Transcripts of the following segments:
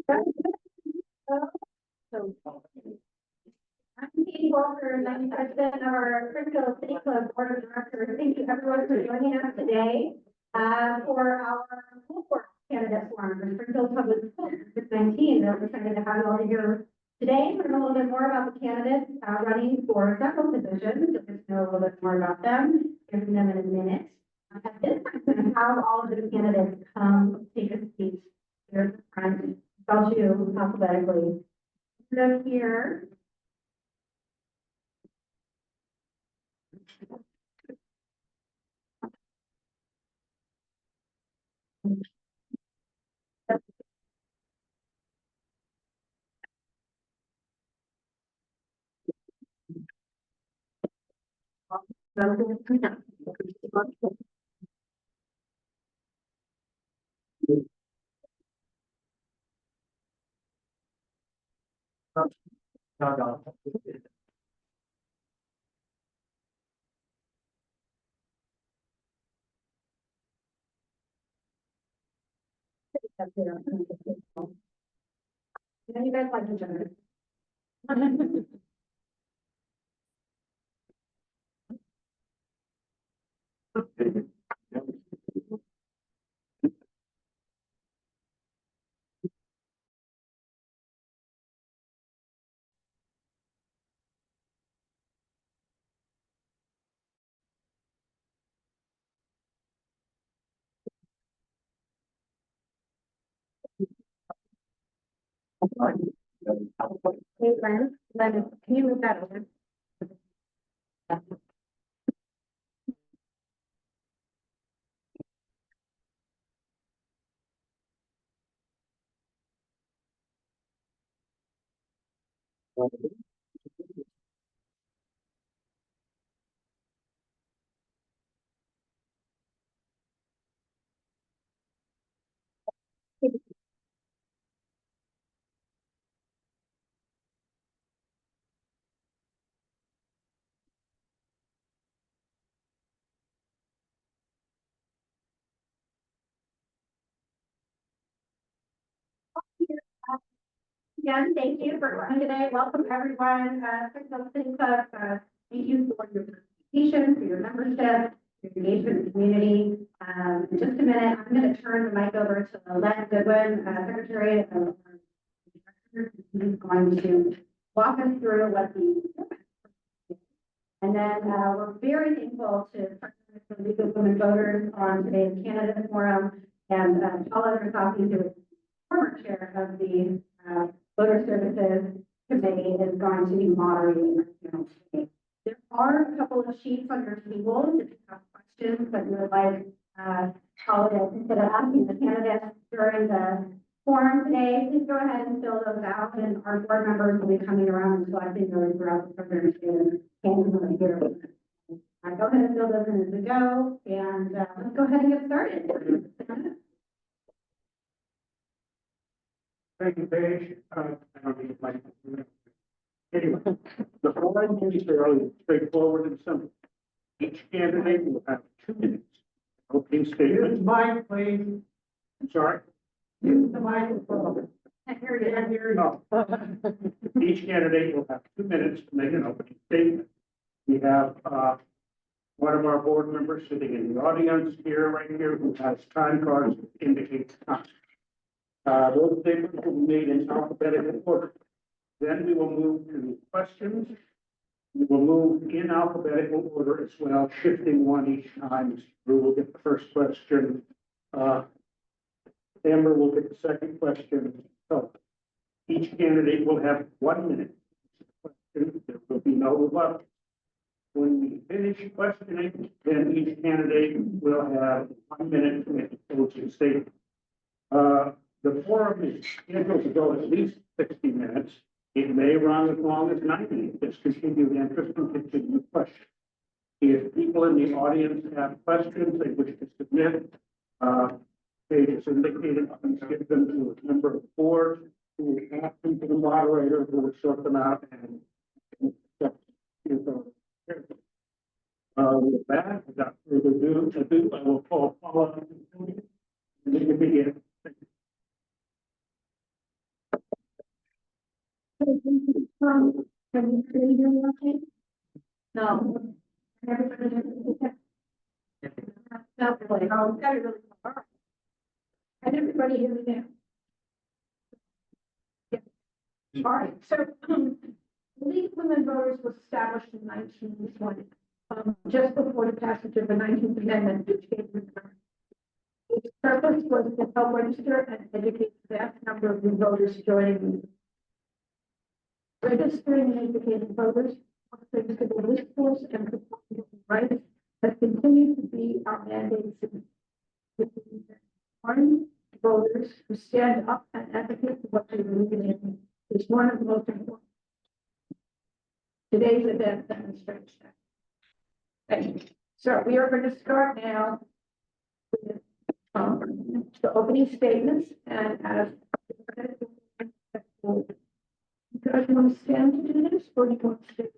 So, I'm Katie Walker, and I'm president of our Springfield City Club Board of Directors. Thank you everyone for joining us today for our school board candidate forum for Springfield Public Schools District 19. We're excited to have you all here today. Learn a little bit more about the candidates running for several positions. You'll get to know a little bit more about them. Hear from them in a minute. At this time, I'm going to have all of the candidates come take a seat here at the front. I'll do alphabetically. Go here. And you guys like each other. Hey, Len, can you move that over? Again, thank you for coming today. Welcome everyone. Springfield City Club. Thank you for your participation, for your membership, your engagement in the community. In just a minute, I'm going to turn the mic over to Len Goodwin, Secretary of He's going to walk us through what the and then we're very thankful to partner with the League of Women Voters on today's candidate forum and Paula Versace, who is former chair of the Voter Services Committee, is going to be moderating our panel today. There are a couple of sheets on your tables if you have questions that you would like Paula to consider asking the candidates during the forum today. Please go ahead and fill those out, and our board members will be coming around and collecting those throughout the program too. Go ahead and fill those in as we go, and let's go ahead and get started. Thank you, Paige. I don't need my. Anyway, the forum is fairly straightforward and simple. Each candidate will have 2 minutes. Opening statement. Mike, please. I'm sorry. Use the microphone. No. Each candidate will have 2 minutes to make an opening statement. We have one of our board members sitting in the audience here, right here, who has time cards that indicate time. Those statements will be made in alphabetical order. Then we will move to questions. We will move in alphabetical order as well, shifting one each time. Brew will get the first question. Amber will get the second question. So each candidate will have 1 minute. There will be no rebuttal. When we finish questioning, then each candidate will have 1 minute to make a closing statement. The forum is scheduled to go at least 60 minutes. It may run as long as 90 if it's continued interest and continued questions. If people in the audience have questions they wish to submit, pages indicated, please give them to a member of the board who will ask them to the moderator who will sort them out and with that, without further ado, I will call Paula and then we begin. Can you hear me okay? No. Everybody hear me okay? Not really. Oh, it's gotta really far. Can everybody hear me now? Yeah. All right, so, the League of Women Voters was established in 1920, just before the passage of the 19th Amendment, which gave them the right. Its purpose was to help register and educate the vast number of new voters joining. Registering and educating voters, according to the list force and protecting rights, has continued to be our mandate since. One, voters who stand up and advocate for what they believe in is one of the most important. Today's event demonstrates that. Thank you. So we are going to start now with the opening statements, and as you guys want to stand to do this, or do you want to stay?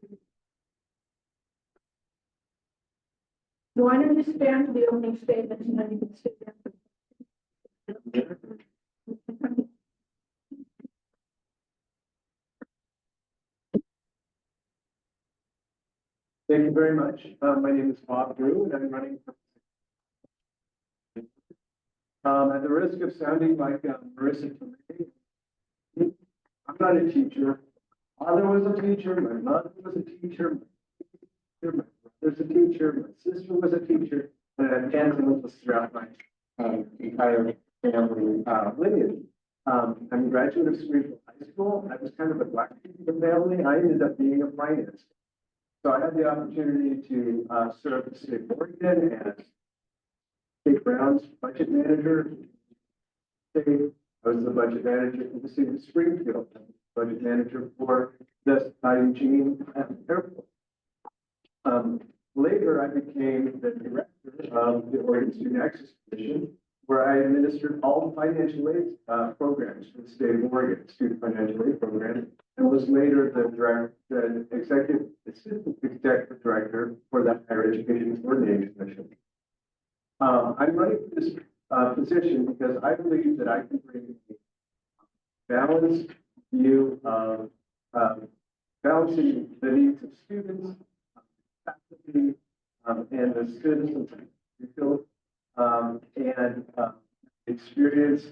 Do I need to stand to the opening statements and then you can sit down? Thank you very much. My name is Bob Brew, and I'm running for. At the risk of sounding like Marissa Tomei, I'm not a teacher. My father was a teacher. My mother was a teacher. My brother's a teacher. My sister was a teacher, and I have aunts throughout my entire family lineage. I'm a graduate of Springfield High School. I was kind of a black sheep of the family. I ended up being a finance. So I had the opportunity to serve the state of Oregon as State Brown's budget manager. I was the budget manager for the city of Springfield, budget manager for the Eugene Airport. Later, I became the director of the Oregon Student Access Commission, where I administered all the financial aid programs for the state of Oregon, student financial aid program, and was later the assistant executive director for the Higher Education Coordinating Commission. I'm running for this position because I believe that I can bring a balanced view of balancing the needs of students, faculty, and the citizens of Springfield, and experience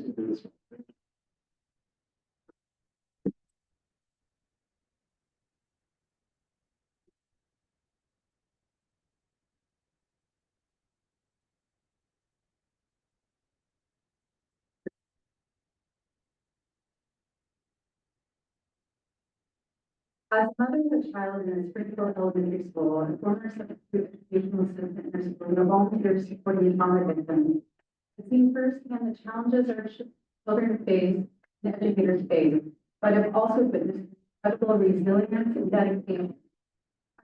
to do this. As a mother of a child in a Springfield Elementary School and former substitute educational assistant nurse for the volunteers supporting trauma victims, I've seen firsthand the challenges our children face and educators face, but I've also witnessed incredible resilience and dedication.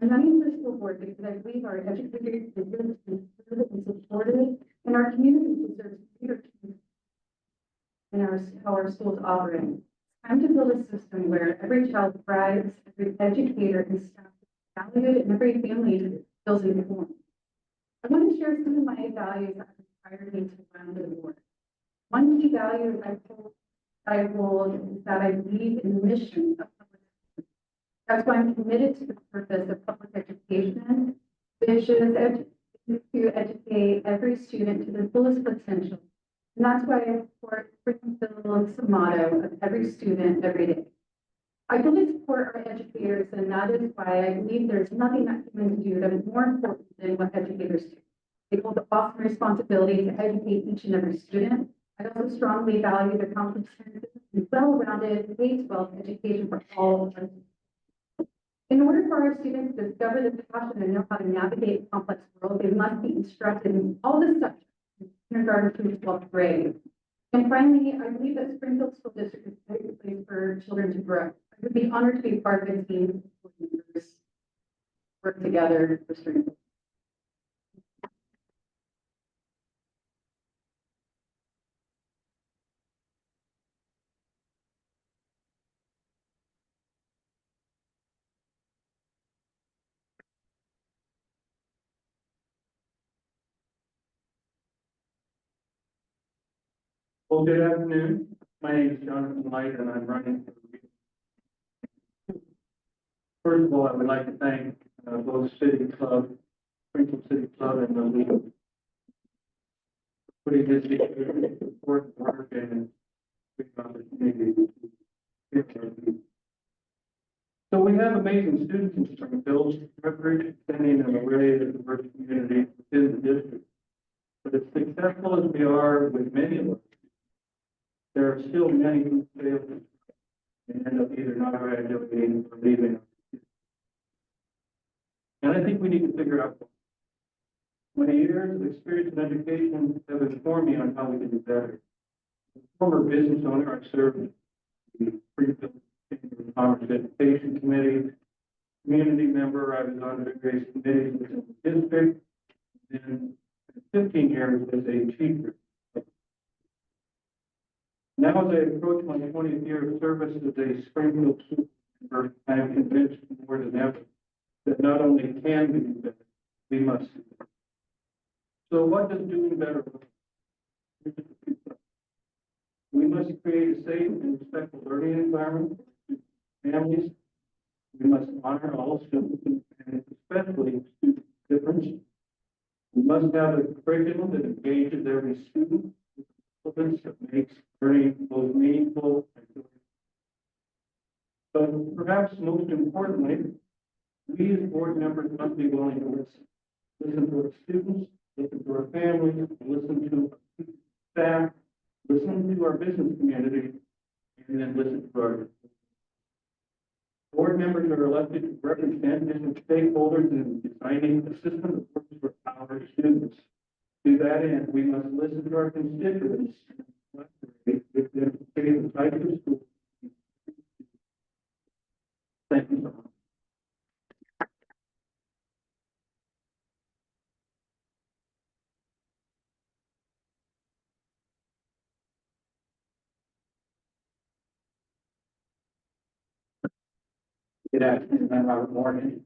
I'm running for the school board because I believe our educators deserve to be heard and supported, and our community deserves leadership in how our schools operate. Time to build a system where every child thrives, every educator and staff is valued, and every family feels informed. I want to share some of my values that inspired me to run for the board. One key value I hold is that I believe in the mission of public education. That's why I'm committed to the purpose of public education, which is to educate every student to their fullest potential. And that's why I support Springfield's motto of every student, every day. I fully support our educators, and that is why I believe there's nothing that humans do that is more important than what educators do. They hold the awesome responsibility to educate each and every student. I also strongly value the comprehensive and well-rounded K-12 education for all of us. In order for our students to discover the passion and know how to navigate a complex world, they must be instructed in all the subjects kindergarten through 12th grade. And finally, I believe that Springfield School District is a great place for children to grow. I would be honored to be part of a team of work together for Springfield. Well, good afternoon. My name is Johnathan Light, and I'm running for. First of all, I would like to thank both City Club, Springfield City Club, and the league for putting this together, support work, and big opportunity. So we have amazing students in Springfield, representing an array of diverse communities within the district. But as successful as we are with many of us, there are still many who fail and end up either not graduating or leaving. And I think we need to figure out 20 years of experience in education have informed me on how we can do better. As a former business owner, I served in the Springfield Commerce Education Committee. Community member, I was on various committees within the district, and 15 years as a teacher. Now, as I approach my 20th year of service as a Springfield School Board, I am convinced more than ever that not only can we do better, we must do better. So what does doing better look like? We must create a safe and respectful learning environment for families. We must honor all students and especially student differences. We must have a curriculum that engages every student with relevance that makes learning both meaningful and joyful. But perhaps most importantly, we as board members must be willing to listen. Listen to our students, listen to our families, listen to our staff, listen to our business community, and then listen to our board members are elected to represent different stakeholders in designing a system that works for our students. To that end, we must listen to our constituents and with them to create the type of school. Thank you so much. Good afternoon, I'm Robert Morgan.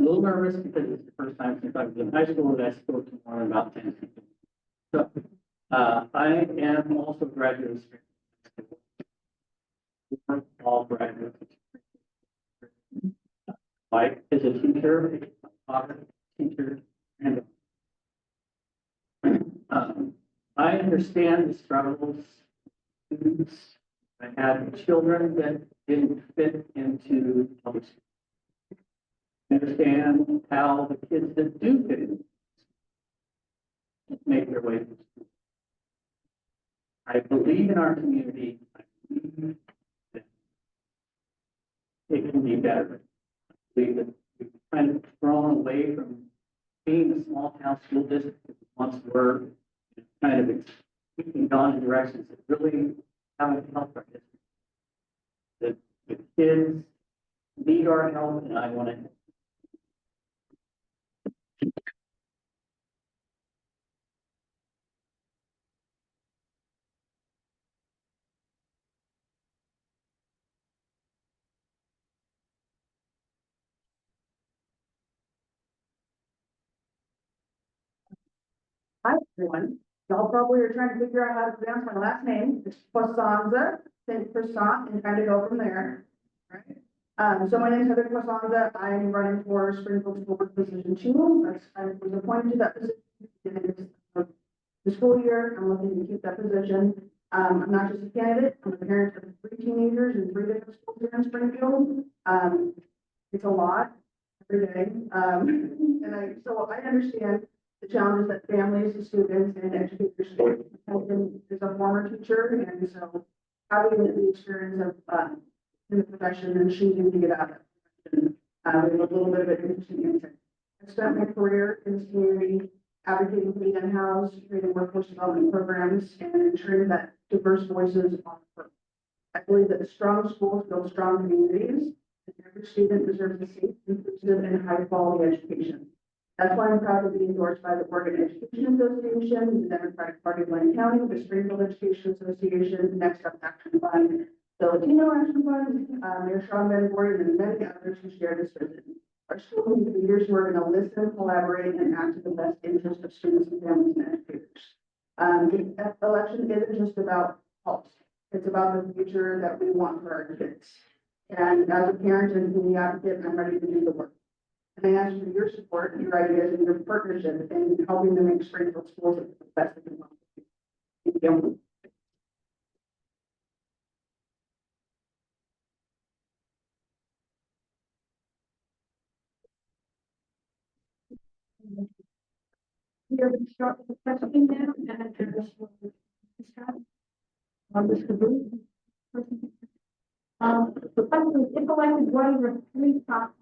A little nervous because it's the first time since I was in high school that I spoke to more than about 10 people. So, I am also a graduate of Springfield School. All graduates. Mike is a teacher, a father, teacher, and I understand the struggles of students. I had children that didn't fit into public school. I understand how the kids that do fit in make their way through school. I believe in our community. I believe that it can be better. I believe that we've kind of grown away from being the small town school district that we once were, kind of we've gone in directions that really haven't helped our district. The kids need our help, and I want to. Hi, everyone. Y'all probably are trying to figure out how to pronounce my last name. It's Quaas-Anna, then croissant, and kind of go from there. Right? So my name is Heather Quaas-Anna. I'm running for Springfield School Board position 2. I was appointed to that position at the beginning of the school year. I'm looking to keep that position. I'm not just a candidate. I'm a parent of 3 teenagers in 3 different schools here in Springfield. It's a lot every day. So I understand the challenges that families, the students, and educators face. As a former teacher, and so having the experience of in the profession and choosing to get out of it, we have a little bit of an interesting insight. I spent my career in this community advocating for the in-house, creating workforce development programs, and ensuring that diverse voices are heard. I believe that strong schools build strong communities, and every student deserves a safe, inclusive, and high-quality education. That's why I'm proud to be endorsed by the Oregon Education Association, the Democratic Party of Lane County, the Springfield Education Association, Next Up Action Fund, the Latino Action Fund, Mayor Sean Van Born, and many others who share this vision. Our school needs leaders who are going to listen, collaborate, and act in the best interest of students and families and educators. The election isn't just about policy. It's about the future that we want for our kids. And as a parent and community advocate, I'm ready to do the work. And I ask for your support, your ideas, and your partnership in helping to make Springfield schools the best they can be. Thank you. You're going to start with the question now, and then there's Mr. Brew. The question is, if elected, what are your three top?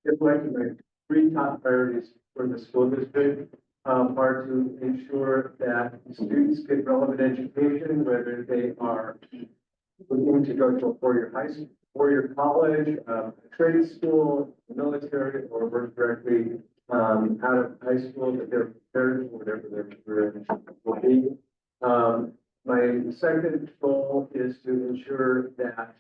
If like my three top priorities for the school district are to ensure that students get relevant education, whether they are looking to go to a four-year high school, four-year college, a trade school, military, or work directly out of high school, that they're prepared for whatever their career will be. My second goal is to ensure that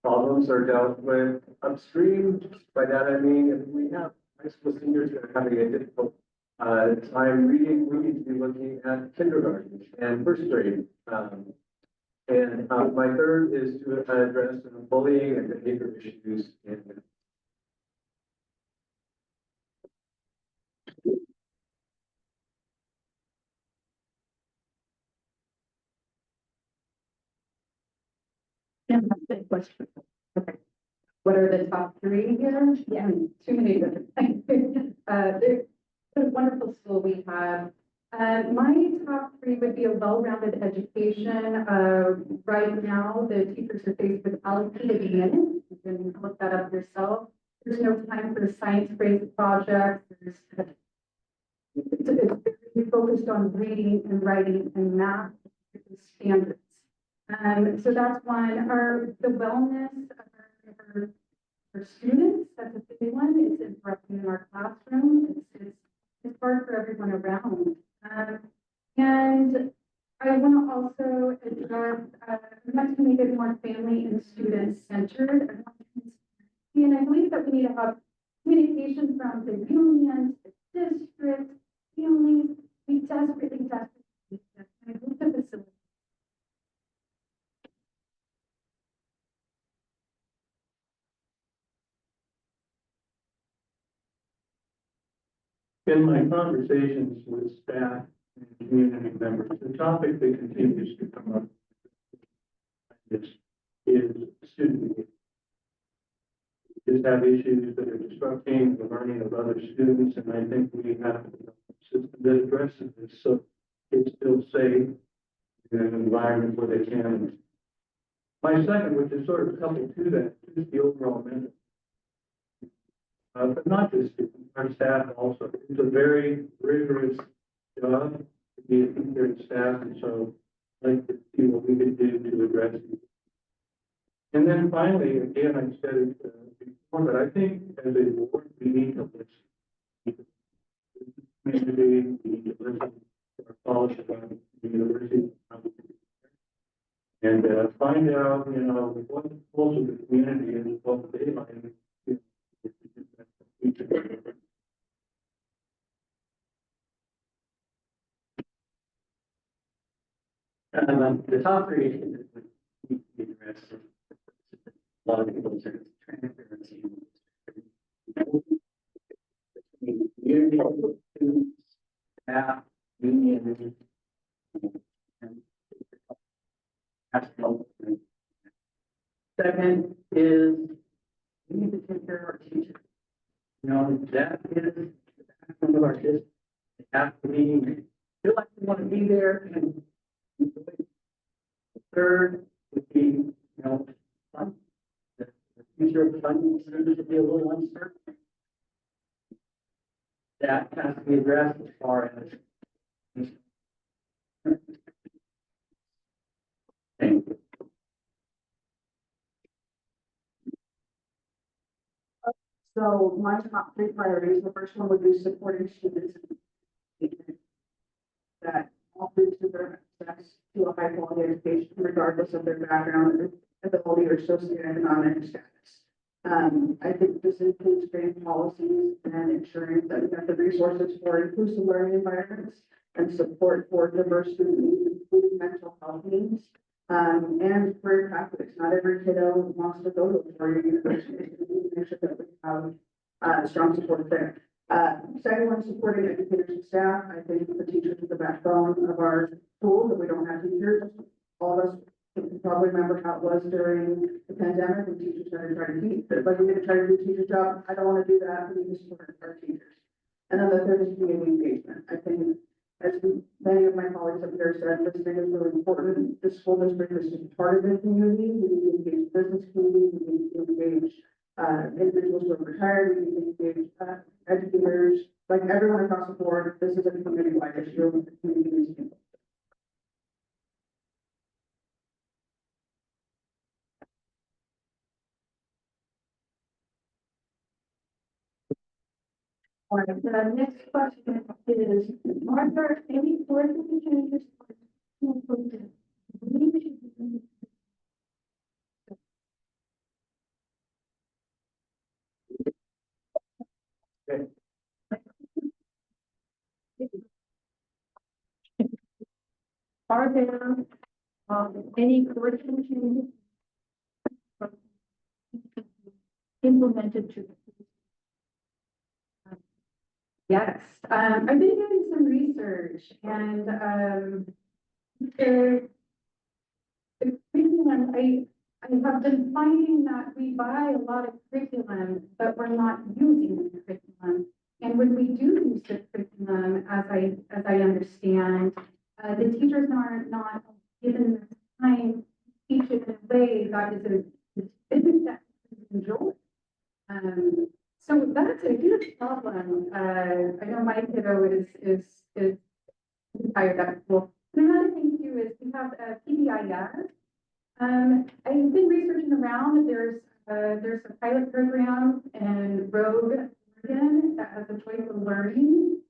problems are dealt with upstream. By that I mean, if we have high school seniors that are having a difficult time reading, we need to be looking at kindergarten and first grade. And my third is to address bullying and behavior issues Question. Okay. What are the top three here? Yeah, too many different things. There's a wonderful school we have. My top three would be a well-rounded education. Right now, the teachers are faced with allocated minutes. You can look that up yourself. There's no time for science-based projects. It's very focused on reading and writing and math standards. So that's one. The wellness of our students, that's a big one. It's interrupting in our classroom. It's hard for everyone around. And I want to also address, we want to make it more family and student centered. And I believe that we need to have communication from the unions, the district, families. We desperately need this. And I hope the facility. In my conversations with staff and community members, the topic that continues to come up is student behavior. We just have issues that are disrupting the learning of other students, and I think we have a system that addresses this so kids feel safe in an environment where they can. My second, which is sort of coupled to that, is the overall mental. But not just students, our staff also. It's a very rigorous job to be a teacher and staff, and so I'd like to see what we can do to address it. And then finally, again, I said it before, but I think as a board, we need to listen. Community, we need to listen to our college about the university, and find out, what the pulse of the community is, what they like. The top three issues that need to be addressed. A lot of people say transparency. Community, students, staff, union, and second is we need to take care of our teachers. That is the backbone of our district. They have to be, feel like they want to be there and third would be, fun. The future of funding seems to be a little uncertain. That has to be addressed as far as. Thank you. So my top three priorities, the first one would be supporting students that all students deserve access to a high quality education regardless of their background, ability, or socioeconomic status. I think this includes creating policies and ensuring that we have the resources for inclusive learning environments and support for diverse students, including mental health needs, and career pathways. Not every kiddo wants to go to a four-year university. Make sure that we have strong support there. Second one, supporting educators and staff. I think the teachers are the backbone of our school, that we don't have teachers. All of us can probably remember how it was during the pandemic when teachers started trying to teach. But we're going to try to do a teacher job. I don't want to do that. We need to support our teachers. And then the third is community engagement. I think, as many of my colleagues up there said, this thing is really important. The school district is just part of the community. We need to engage business community. We need to engage individuals who are retired. We need to engage educators, like everyone across the board. This is a community-wide issue. The community needs to be involved. All right, the next question is, are there any political changes? Are there any curriculum changes implemented to? Yes, I've been doing some research and the curriculum, I have been finding that we buy a lot of curriculum, but we're not using the curriculum. And when we do use the curriculum, as I understand, the teachers are not given the time to teach it in a way that is that is enjoyed. So that's a huge problem. I know my kiddo is tired at school. And another thing too is we have PBIS. I've been researching around. There's a pilot program in Rogue, Oregon that has a choice of learning.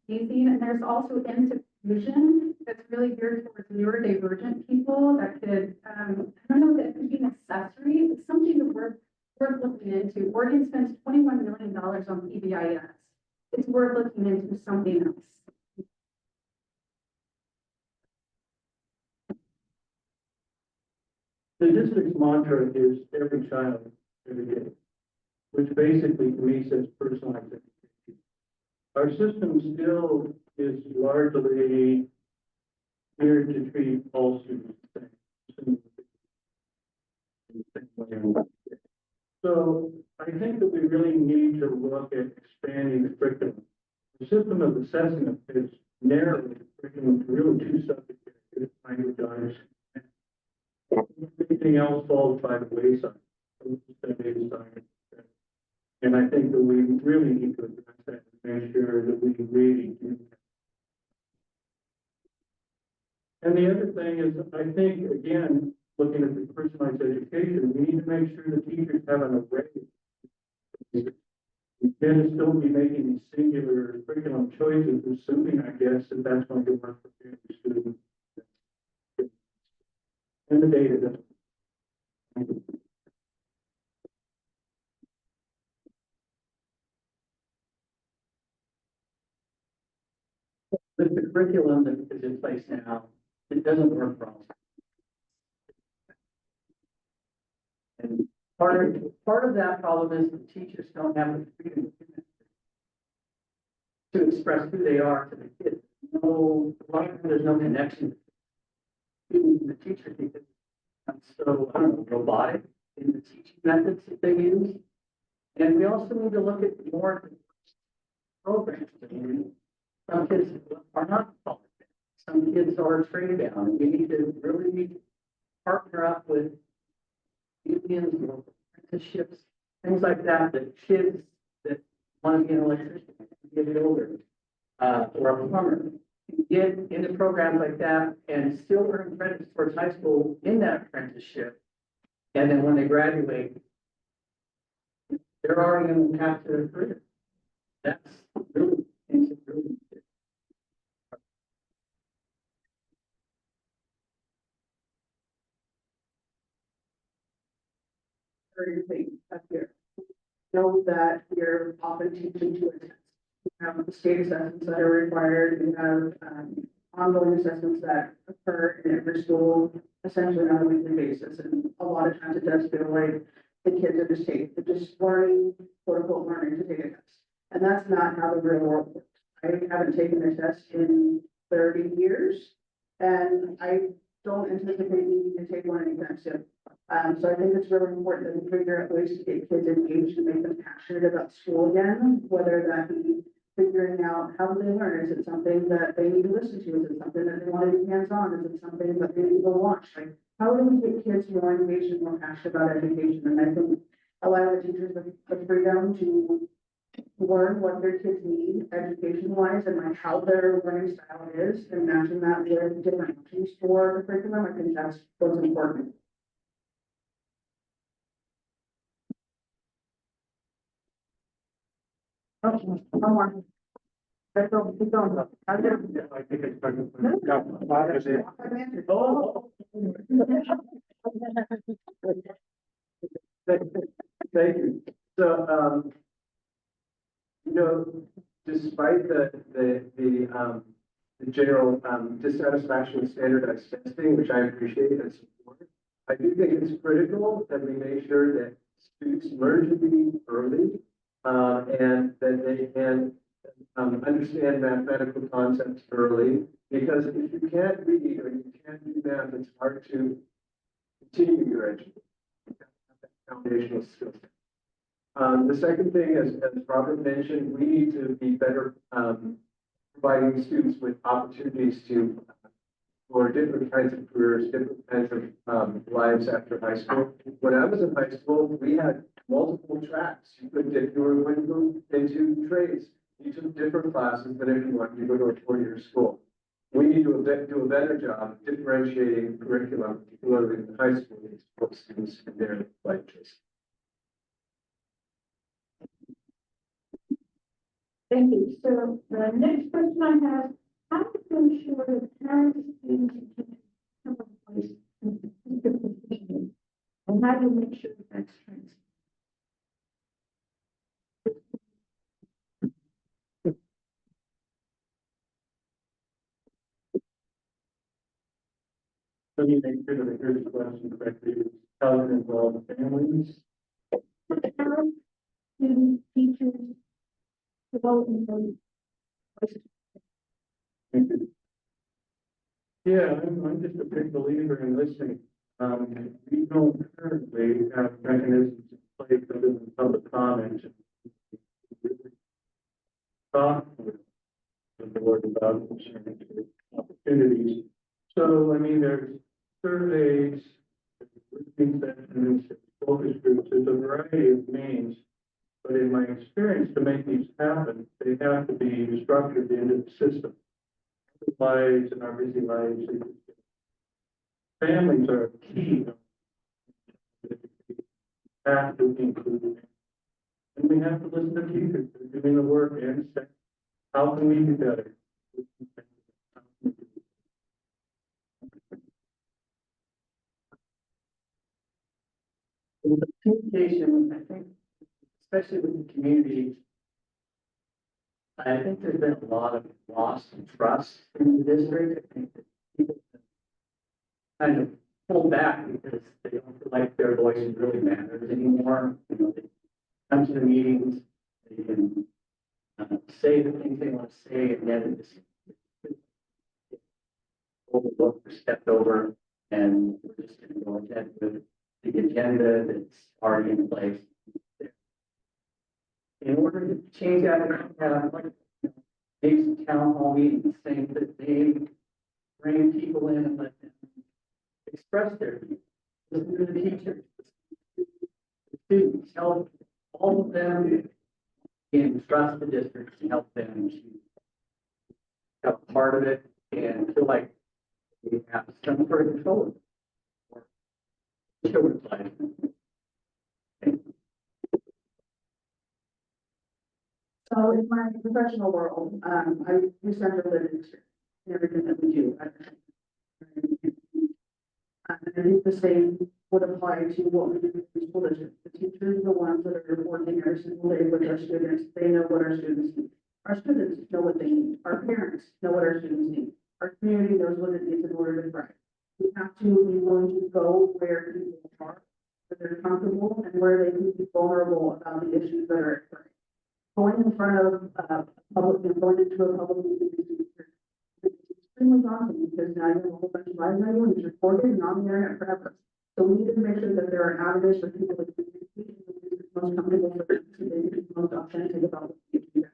Amazing. And there's also institution that's really geared towards neurodivergent people that could, I don't know, that could be an accessory. It's something that we're looking into. Oregon spends $21 million on PBIS. It's worth looking into something else. The district's mantra is every child, every day, which basically to me says personalized education. Our system still is largely here to treat all students the same. So I think that we really need to look at expanding the curriculum. The system of assessment is narrowed the curriculum to really two subject areas, language arts. Everything else falls by the wayside. And I think that we really need to address that and make sure that we really do that. And the other thing is, I think, again, looking at the personalized education, we need to make sure the teachers have an array. We can still be making these singular curriculum choices, assuming, I guess, that that's going to work for every student. And the data doesn't. With the curriculum that is in place now, it doesn't work for all. And part of that problem is the teachers don't have the freedom to express who they are to the kids. No, there's no connection. The teacher thinks it's so, I don't know, robotic in the teaching methods that they use. And we also need to look at more programs. I mean, some kids are not college. Some kids are trade down. We need to really partner up with unions, apprenticeships, things like that, that kids that want to be an electrician, get it older, or a plumber, get into programs like that and still earn credits towards high school in that apprenticeship. And then when they graduate, they're already on the path to their career. That's really, makes it really good. Everything up here. know that we're often teaching to a test. We have the state assessments that are required, we have, ongoing assessments that occur in every school, essentially on a weekly basis, and a lot of times it does feel like the kids are they're just learning, quote unquote, learning to take a test. And that's not how the real world works. I haven't taken a test in 30 years, and I don't anticipate needing to take one anytime soon. So I think it's really important that we figure out ways to get kids engaged and make them passionate about school again, whether that be figuring out how do they learn. Is it something that they need to listen to? Is it something that they want to do hands-on? Is it something that they need to go watch? Like, how do we get kids more engaged and more passionate about education? And I think allowing the teachers the freedom to learn what their kids need education-wise and like how their learning style is and matching that with different options for the curriculum, I think that's what's important. Oh, one more. Let's go, keep going. How's it? Yeah, I think it's better. Yeah, that is it. Oh. Thank you. So, you know, despite the general, dissatisfaction with standardized testing, which I appreciate and support, I do think it's critical that we make sure that students learn to read early, and that they can, understand mathematical concepts early, because if you can't read or you can't do math, it's hard to continue your education. Foundational skills. The second thing, as Robert mentioned, we need to be better providing students with opportunities to for different kinds of careers, different kinds of lives after high school. When I was in high school, we had multiple tracks. You could, if you were going to go into trades, you took different classes than if you wanted to go to a four-year school. We need to do a better job of differentiating curriculum, particularly in high school, to support students in their life choices. Thank you. So the next question I have, how do you ensure that parents, students, and teachers have a voice in the decision? And how do you make sure that that's transparent? Let me make sure that I hear the question correctly. How it involves families. Parents, students, teachers, developing those voices. Yeah, I'm just a big believer in listening. We don't currently have mechanisms in place other than public comment. Talk with the board about concerns, opportunities. So, I mean, there's surveys, listening sessions, focus groups, there's a variety of means. But in my experience, to make these happen, they have to be structured into the system. Lives and our busy lives. Families are key. Have to be included. And we have to listen to teachers. They're doing the work and say, how can we do better? The communication, I think, especially with the community, I think there's been a lot of loss of trust in the district. I think that people kind of pull back because they don't feel like their voice really matters anymore. You know, they come to the meetings, they can say the things they want to say, and then it's overlooked or stepped over, and we're just going to go ahead with the agenda that's already in place. In order to change that, I'd like to make some town hall meetings saying that they bring people in and let them express their views. Listen to the teachers, the students, help all of them and trust the district and help them to have a part of it and feel like we have some sort of control of it. Children's life. So in my professional world, we center living and everything that we do. And I think the same would apply to what we do in the school district. The teachers are the ones that are working every single day with our students. They know what our students need. Our students know what they need. Our parents know what our students need. Our community knows what it needs in order to thrive. We have to be willing to go where people are, where they're comfortable, and where they can be vulnerable about the issues that are occurring. Going in front of public, and going into a public meeting is extremely daunting because now you have a whole bunch of live video and it's recorded and on the internet forever. So we need to make sure that there are avenues for people to communicate in the ways that's most comfortable for them, so they can be most authentic about what they do.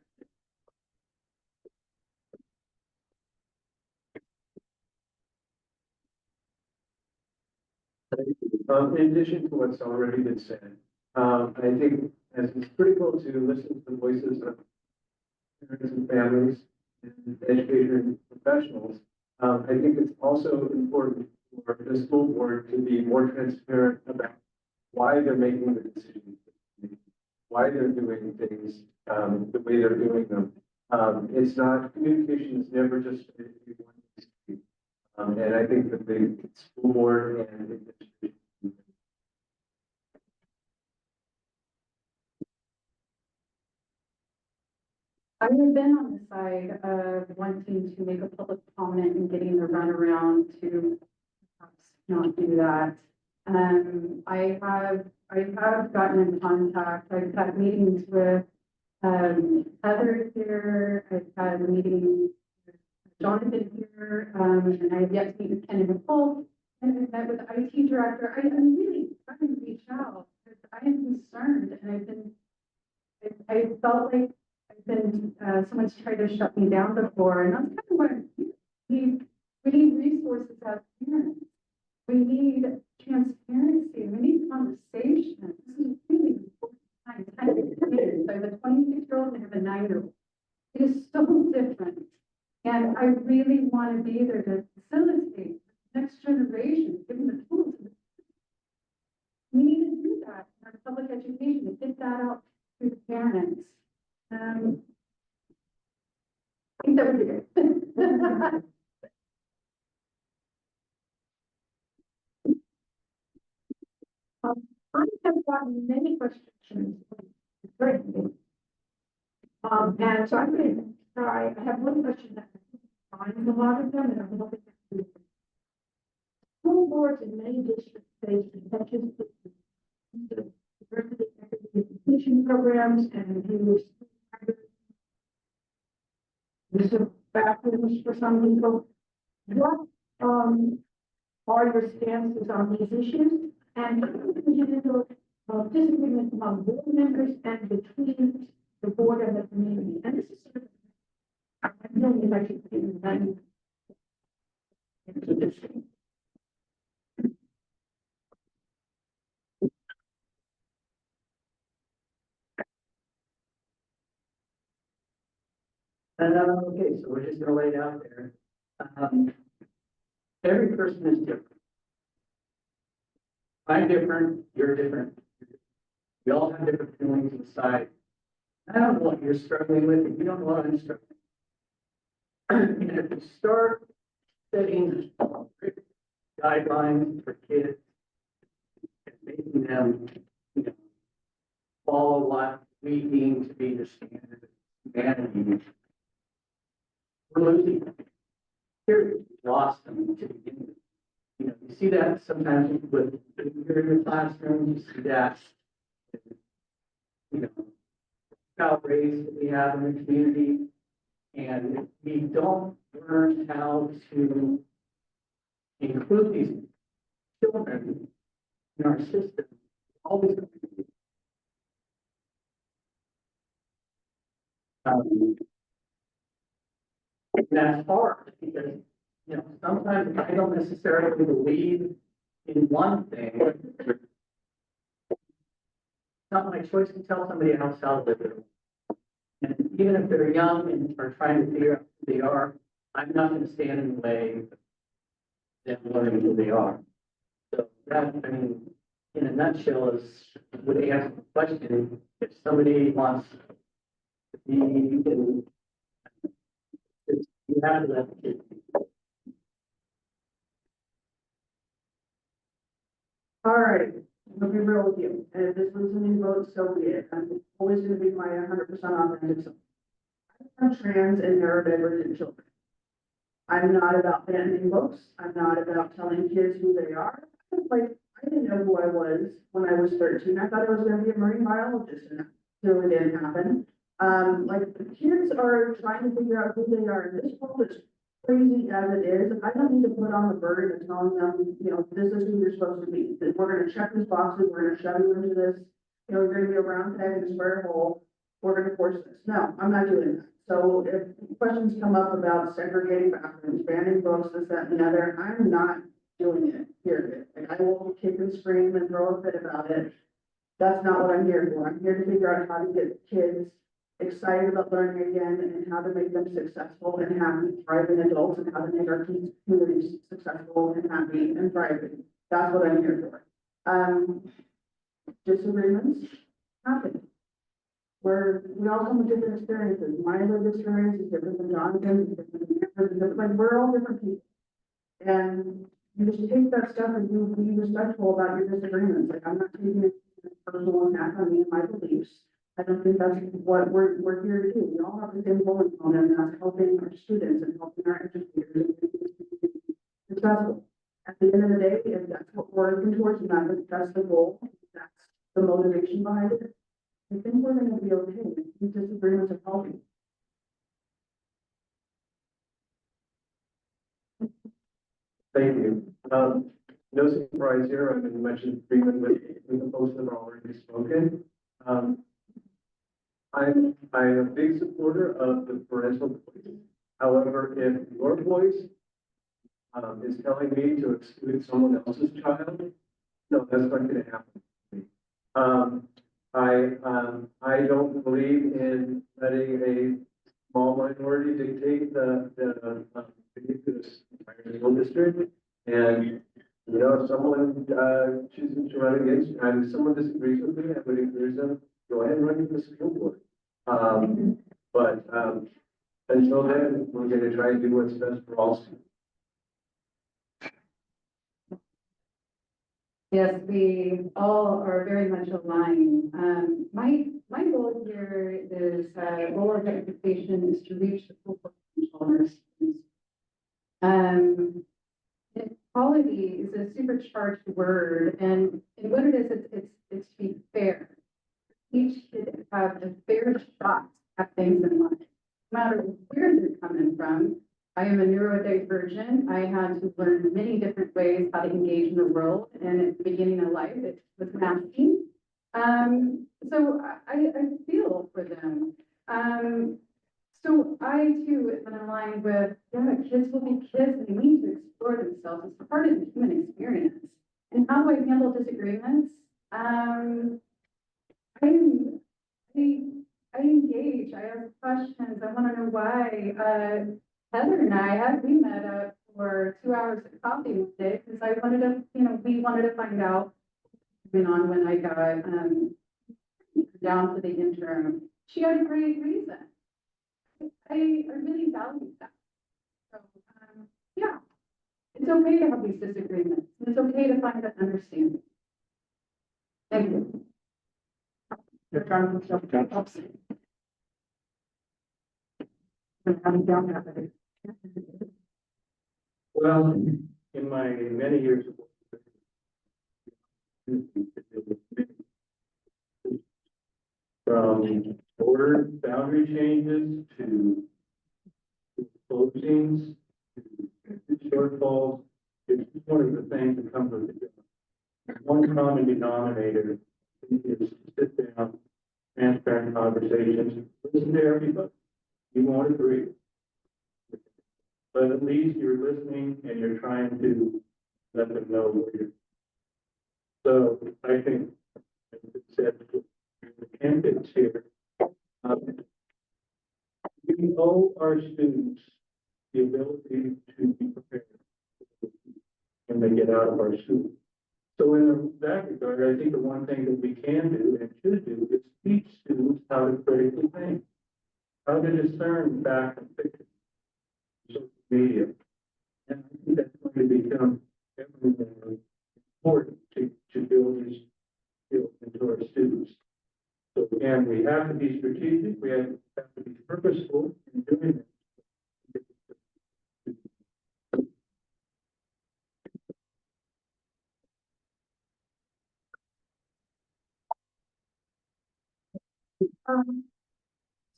In addition to what's already been said, I think as it's critical to listen to the voices of parents and families and educators and professionals, I think it's also important for the school board to be more transparent about why they're making the decisions, why they're doing things the way they're doing them. It's not, communication is never just one street. And I think that the school board and the administration. I have been on the side of wanting to make a public comment and getting the runaround to perhaps not do that. I have gotten in contact, I've had meetings with Heather here, I've had meetings with Johnathan here, and I have yet to meet with Ken and Nicole, and I've met with the IT director. I'm really trying to reach out because I am concerned, and I felt like someone's tried to shut me down before, and that's kind of what I'm hearing. We need resources as parents. We need transparency. We need conversation. This is really important time. I have a 26-year-old and I have a 9-year-old. It is so different. And I really want to be there to facilitate the next generation, give them the tools. We need to do that in our public education, to get that out to the parents. I think that would be good. I have gotten many questions. And so I'm going to try. I have one question that finds a lot of them, and I'm hoping that school boards in many districts face contentious the diversity equity inclusion programs and use this is backwards for some people. What are your stances on these issues? And disagreement among board members and between the board and the community. And this is sort of, I don't know if I should say that. Okay, so we're just gonna lay it out there. Every person is different. I'm different, you're different. We all have different feelings inside. I don't know what you're struggling with, and you don't know what I'm struggling with. And if we start setting guidelines for kids and making them, follow what we deem to be the standard of humanity, we're losing them. Period. We lost them to begin with. You see that sometimes with you're in the classroom, you see that, outrage that we have in the community. And if we don't learn how to include these children in our system, always that's hard because sometimes I don't necessarily believe in one thing. It's not my choice to tell somebody else how to live it. And even if they're young and are trying to figure out who they are, I'm not going to stand in the way of them learning who they are. So that, in a nutshell, would answer the question. If somebody wants to be, you have to let the kids be. All right, I'll be real with you, and if this was a new vote, so be it. I'm always gonna be my 100% authentic self. I'm trans and neurodivergent children. I'm not about banning books. I'm not about telling kids who they are. Like, I didn't know who I was when I was 13. I thought I was gonna be a marine biologist, and that really didn't happen. Like, the kids are trying to figure out who they are. This world is crazy as it is. I don't need to put on the burden of telling them, you know, this is who you're supposed to be. That we're gonna check these boxes, we're gonna shove you into this, you know, you're gonna be a round peg in a square hole. We're gonna force this. No, I'm not doing that. So if questions come up about segregating bathrooms, banning books, this, that, and the other, I'm not doing it, period. Like, I will kick and scream and throw a fit about it. That's not what I'm here for. I'm here to figure out how to get kids excited about learning again and how to make them successful and happy, thriving adults, and how to make our communities successful and happy and thriving. That's what I'm here for. Disagreements happen. We all come with different experiences. My lived experience is different than Jonathan's, like, we're all different people. And you just take that stuff and you be respectful about your disagreements. Like, I'm not taking it as a personal attack on me and my beliefs. I don't think that's what we're here to do. We all have the same goal in common, and that's helping our students and helping our educators and making this community successful. At the end of the day, if that's what we're working towards, and that's the goal, that's the motivation behind it, I think we're gonna be okay. These disagreements are helping. Thank you. No surprise here, I've been mentioned frequently, most of them are already spoken. I'm a big supporter of the parental voice. However, if your voice is telling me to exclude someone else's child, no, that's not gonna happen. I don't believe in letting a small minority dictate the entire school district. And, you know, if someone, chooses to run against, and if someone disagrees with me, I would encourage them, go ahead and run for the school board. Until then, we're gonna try and do what's best for all students. Yes, we all are very much aligned. My goal here is, goal of education is to reach the full potential of our students. Equality is a supercharged word, and what it is, it's to be fair. Each kid have a fair shot at things in life, no matter where they're coming from. I am a neurodivergent. I had to learn many different ways how to engage in the world, and at the beginning of life, it was masking. So I feel for them. So I too am aligned with, yeah, kids will be kids, and they need to explore themselves. It's part of the human experience. And how do I handle disagreements? I engage, I ask questions, I want to know why. Heather and we met up for 2 hours of coffee one day because I wanted to, we wanted to find out what's going on when I got down to the interim. She had a great reason. I really value that. So, yeah, it's okay to have these disagreements. It's okay to find that understanding. Thank you. Well, in my many years of work, from board boundary changes to closings to shortfalls, it's one of the things that comes with it. One common denominator is to sit down, transparent conversations, listen to everybody. You won't agree, but at least you're listening and you're trying to let them know what you're. So I think, as it said, the candidates here, we owe our students the ability to be prepared when they get out of our school. So in that regard, I think the one thing that we can do and should do is teach students how to critically think, how to discern fact and fiction, social media. And I think that's going to become ever more important to to build these skills into our students. So again, we have to be strategic, we have to be purposeful in doing it.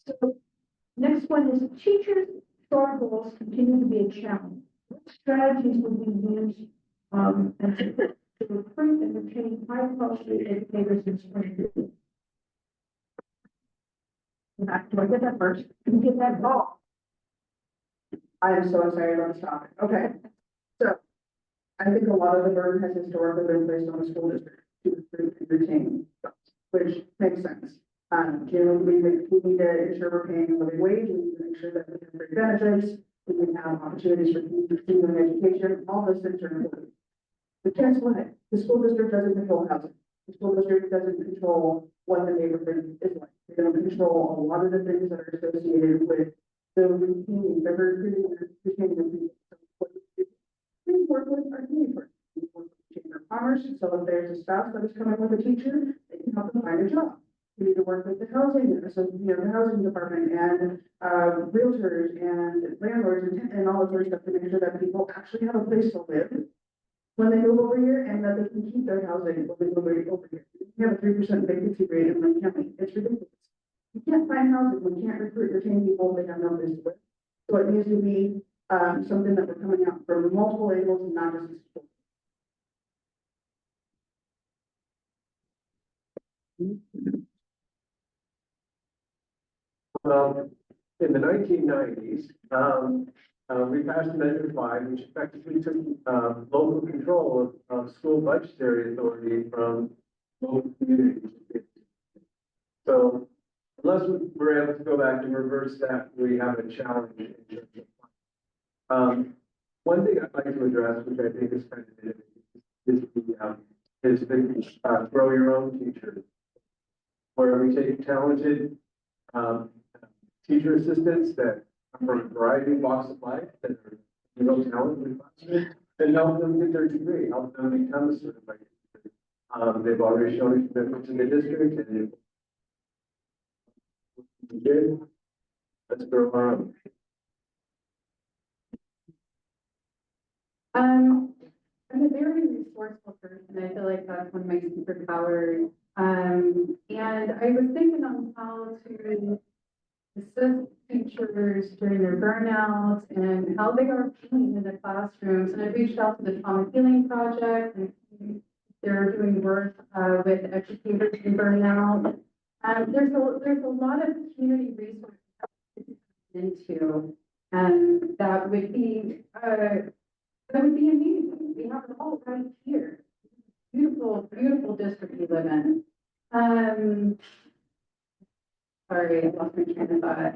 So next one is teachers' short goals continue to be a challenge. What strategies would we use, and to recruit and retain high-quality educators in Springfield? Do I get that first? Can you get that ball? I am so excited about this topic. Okay, so I think a lot of the burden has historically been placed on the school district to recruit and retain, which makes sense. We need to ensure we're paying a living wage, we need to make sure that we have great benefits, we can have opportunities for continuing education, all those things are important. But guess what? The school district doesn't control housing. The school district doesn't control what the neighborhood is like. They don't control a lot of the things that are associated with the routine, the recruiting and retaining of people. So we work with our community partners. We work with the Chamber of Commerce, so if there's a spouse that is coming with a teacher, they can help them find a job. We need to work with the housing, so, the housing department and, realtors and landlords and all of those stuff to make sure that people actually have a place to live when they move over here and that they can keep their housing when they move over here. We have a 3% vacancy rate in Lake County. It's ridiculous. You can't find housing, we can't recruit, retain people, they have no place to live. So it needs to be, something that we're coming out from multiple angles and not just. Well, in the 1990s, we passed Measure 5, which effectively took local control of school budgetary authority from local communities. So unless we're able to go back and reverse that, we have a challenge in terms of one thing I'd like to address, which I think is kind of is the grow your own teachers, where we take talented teacher assistants that are from a variety of walks of life that are real talent in the classroom and help them get their degree, help them become a certified teacher. They've already shown a commitment to the district and we did. Let's grow our own. I'm a very resourceful person. I feel like that's one of my superpowers. And I was thinking on how to assist teachers during their burnout and how they are feeling in the classrooms. And I reached out to the Trauma Healing Project, and they're doing work with educators in burnout. There's a lot of community resources into, and that would be amazing. We have it all right here. Beautiful, beautiful district we live in. Sorry, I lost my train of thought.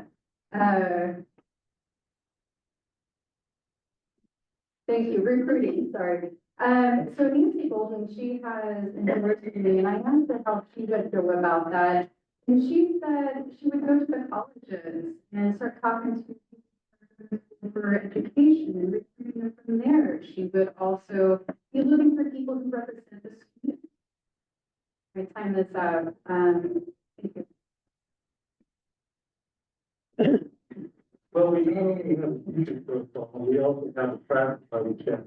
Thank you, recruiting, sorry. So Nancy Golden, she has endorsed me, and I asked her how she would feel about that. And she said she would go to the colleges and start talking to people for education and recruiting them from there. She would also be looking for people who represent the students. My time is up. Thank you. Well, we not only have a teacher profile, we also have a practice check.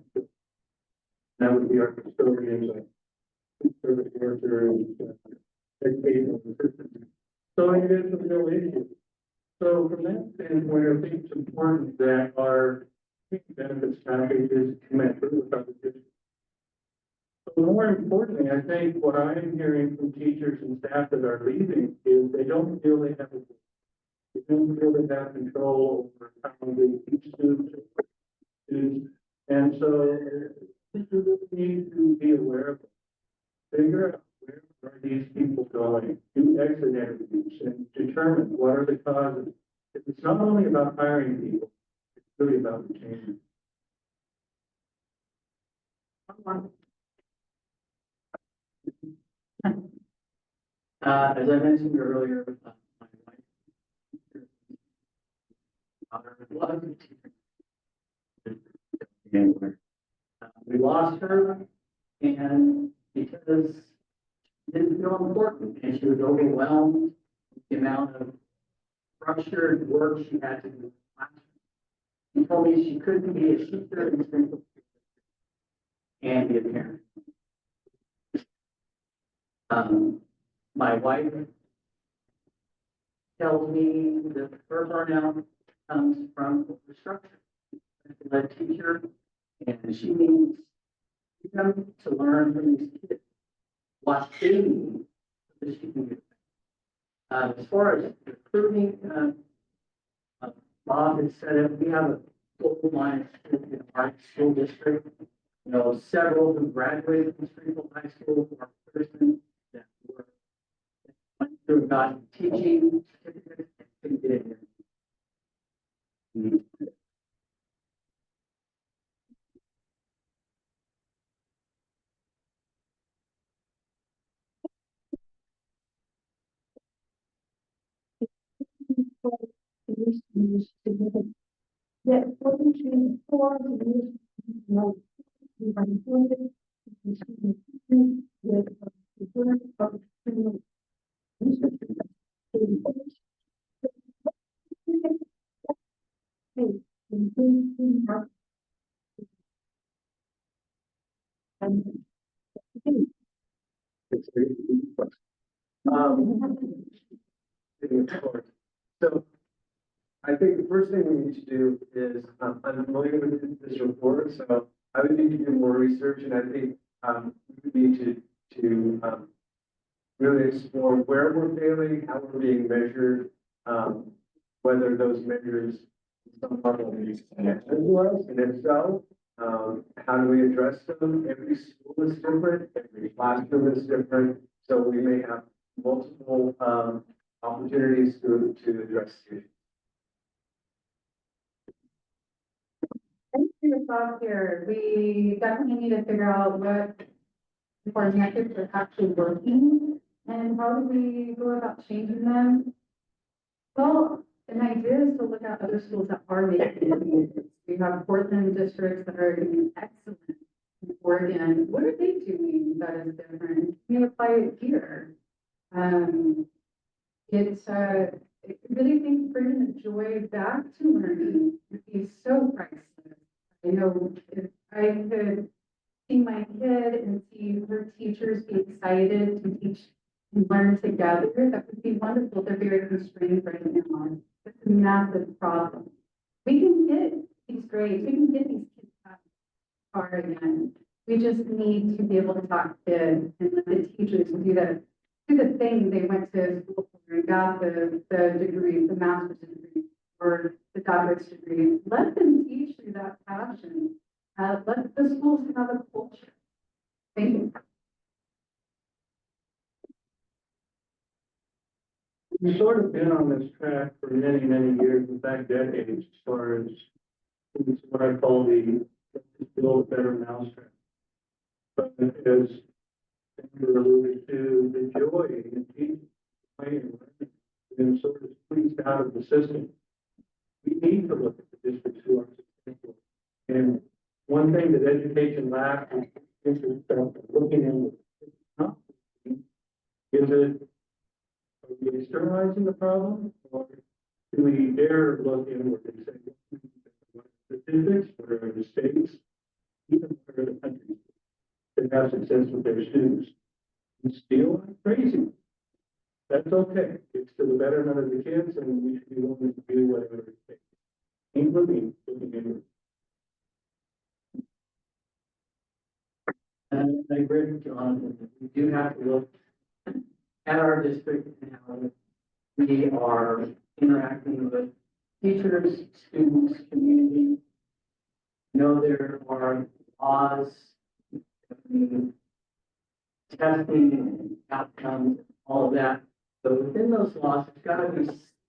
That would be our custodians, service workers, educational assistants. So it is a real issue. So from that standpoint, I think it's important that our benefits package is commensurate with other districts. But more importantly, I think what I'm hearing from teachers and staff that are leaving is they don't feel they have they don't feel they have control over how they teach students. And so teachers need to be aware of it. Figure out where are these people going, do exit interviews and determine what are the causes. It's not only about hiring people, it's really about retaining. As I mentioned earlier, my wife, a lot of teachers. We lost her, and because because she didn't feel important and she was overwhelmed with the amount of structured work she had to do. in the classroom. She told me she couldn't be a teacher in Springfield and be a parent. My wife tells me that her burnout comes from overstructure. She's a teacher, and she needs freedom to learn from these kids what they need so that she can get better. As far as recruiting, Bob has said it, we have a gold line in our school district. You know, several who graduated from Springfield High School are persons that were went through got teaching certificates and couldn't get in there. Yeah, forty-three, four, no. So I think the first thing we need to do is, I'm familiar with this report, so I would need to do more research, and I think, we need to really explore where we're failing, how we're being measured, whether those measures some level was, and if so, how do we address them? Every school is different, every classroom is different, so we may have multiple, opportunities to address the issue. Thanks for your thoughts here. We definitely need to figure out what our metrics are actually working and how do we go about changing them. Well, an idea is to look at other schools that are making it. We have Portland districts that are doing excellent in Oregon. What are they doing that is different? Can you apply it here? I really think bringing the joy back to learning would be so priceless. I know if I could see my kid and see her teachers be excited to teach and learn together, that would be wonderful. They're very constrained right now. It's a massive problem. We can get these grades, we can get these kids out far again. We just need to be able to talk kids and let the teachers do the thing they went to school for and got the degree, the master's degree or the doctorate's degree. Let them teach through that passion. Let the schools have a culture. Thank you. We've sort of been on this track for many, many years, in fact, decades, as far as what I call the build a better mousetrap. But as you alluded to, the joy in teaching, playing, and learning, and sort of squeezed out of the system. We need to look at the districts who are successful. And one thing that education lacks is interest in looking in. Is it, are we externalizing the problem, or do we dare look inward and say, what are the statistics, what are the states, even what are the countries that have success with their students? And steal like crazy. That's okay. It's to the betterment of the kids, and we should be willing to do whatever it takes, including looking inward. And I agree with Johnathan. We do have to look at our district and how we are interacting with teachers, students, community. I know there are laws, testing and outcomes, all of that. But within those laws, there's got to be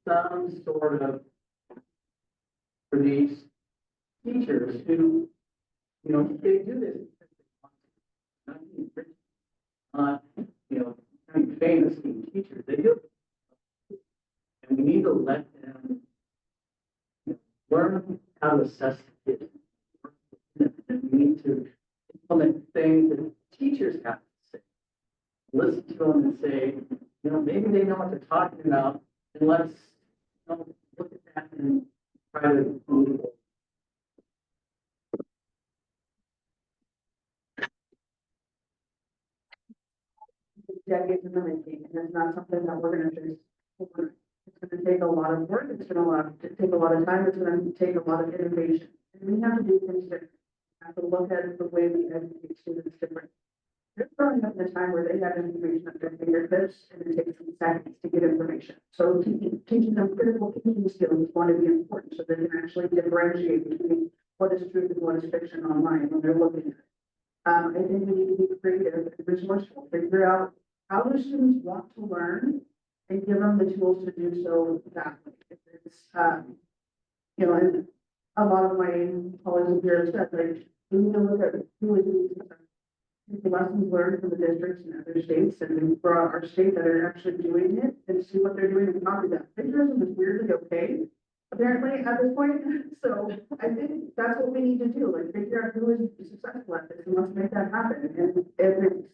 some sort of, for these teachers who, you know, they do this. Not being rich, you know, kind of famous being teachers, they do. And we need to let them, you know, learn how to assess the kids. And we need to implement things that teachers have to say. listen to them and say, you know, maybe they know what they're talking about, and let's, you know, look at that and try to move it. Decades in the making, and it's not something that we're gonna just overnight. It's gonna take a lot of work, it's gonna take a lot of time, it's gonna take a lot of innovation. And we have to do things different. We have to look at the way we educate students different. They're growing up in a time where they have information at their fingertips, and it takes them seconds to get information. So teaching them critical thinking skills is going to be important, so they can actually differentiate between what is truth and what is fiction online when they're looking at it. I think we need to be creative and resourceful, figure out how do students want to learn and give them the tools to do so that way. If it's, you know, and a lot of my colleagues here have said, like, we need to look at who is the lessons learned from the districts and other states and for our state that are actually doing it and see what they're doing and copy that. Plagiarism is weirdly okay, apparently, at this point. So I think that's what we need to do, like, figure out who is successful at this and let's make that happen. And if it's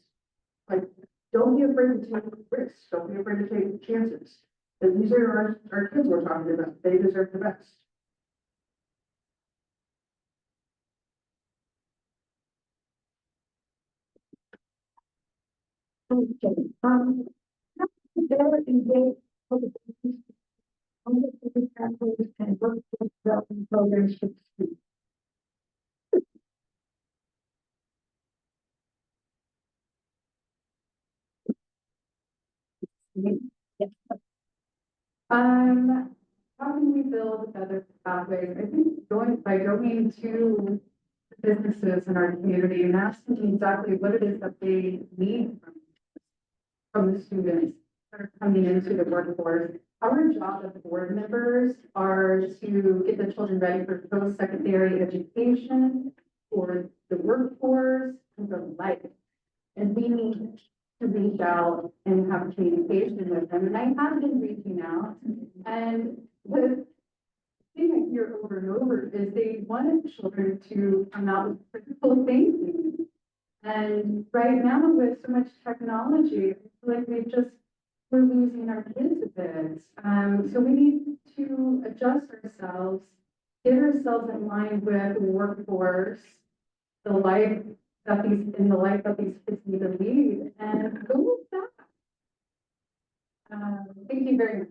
like, don't be afraid to take risks. Don't be afraid to take chances. And these are our kids we're talking about. They deserve the best. Okay. There engage on the pathways and workforce development programs for students. Yes. How can we build better pathways? I think going to businesses in our community and asking exactly what it is that they need from the students that are coming into the workforce. Our job as board members are to get the children ready for post-secondary education, for the workforce, and for life. And we need to reach out and have communication with them. And I have been reaching out, and the thing I hear over and over is they wanted children to come out with critical thinking. And right now, with so much technology, I feel like we're losing our kids a bit. So we need to adjust ourselves, get ourselves in line with the workforce, the life that these kids need to lead, and go with that. Thank you very much.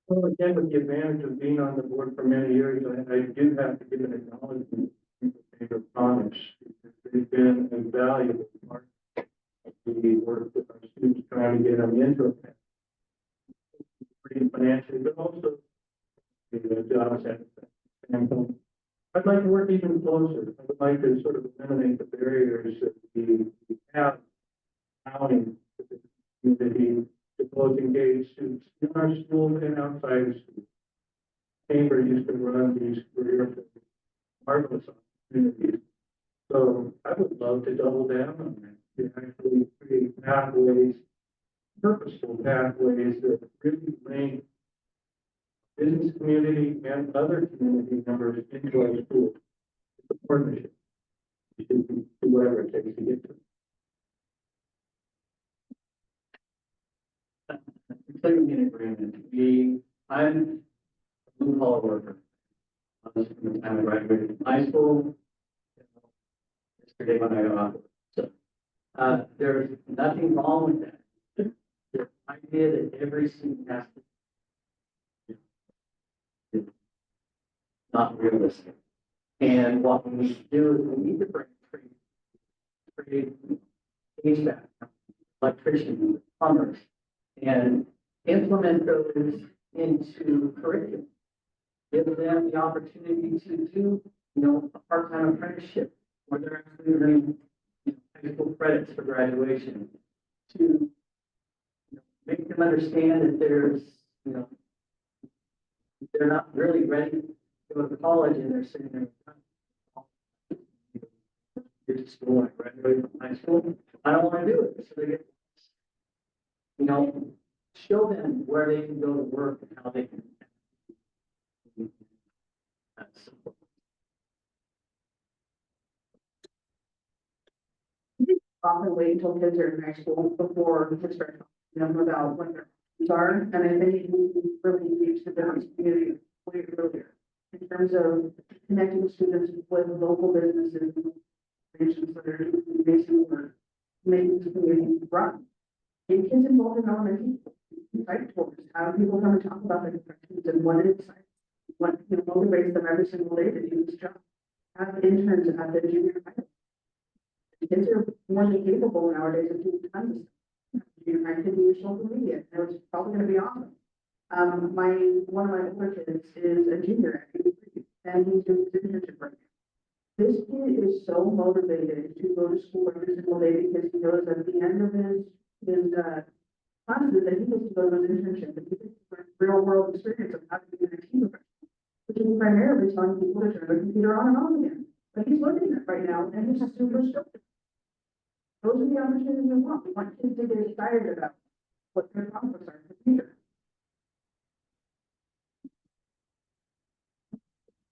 Well, again, with the advantage of being on the board for many years, I do have to give an acknowledgement to the comments. They've been a valuable part of the work with our students, trying to get them into a path. Pretty financially, but also the job standpoint. I'd like to work even closer. I would like to sort of eliminate the barriers that we have allowing the community to both engage students in our schools and outside of schools. Chamber used to run these career marvelous opportunities. So I would love to double down on that, to actually create pathways, purposeful pathways that really link business community and other community members into our schools. It's a partnership. We should do whatever it takes to get to it. Completely in agreement. I'm a blue collar worker. I was from the time I graduated from high school. Yesterday when I got off. So, there's nothing wrong with that. The idea that every student has to is not realistic. And what we need to do is we need to create HVAC, electricians, plumbers, and implement those into curriculum. Give them the opportunity to do, a part-time apprenticeship where they're actually earning high school credits for graduation. To make them understand that they're not really ready to go to college and they're sitting there. Get to school, I graduated from high school. I don't want to do it. So they get, show them where they can go to work and how they can. often wait until kids are in high school before they start talking to them about what their options are. And I think we really reach the business community way earlier in terms of connecting students with local businesses, organizations that are basically making the community run. Get kids involved in elementary site tours, have people come and talk about their professions and what it excites, what motivates them every single day to do this job. Have interns at the junior high. Kids are more than capable nowadays of doing tons of stuff. Junior high can do social media, and it's probably going to be awesome. One of my older kids is a junior at 83, and he's doing his internship right now. This kid is so motivated to go to school every single day because he knows at the end of his classes that he gets to go to his internship and he gets real world experience of how to be an IT professional, which is primarily telling people to turn their computer on and on again. But he's learning that right now, and he's super stoked. Those are the opportunities we want. We want kids to get excited about what their conflicts are in the future.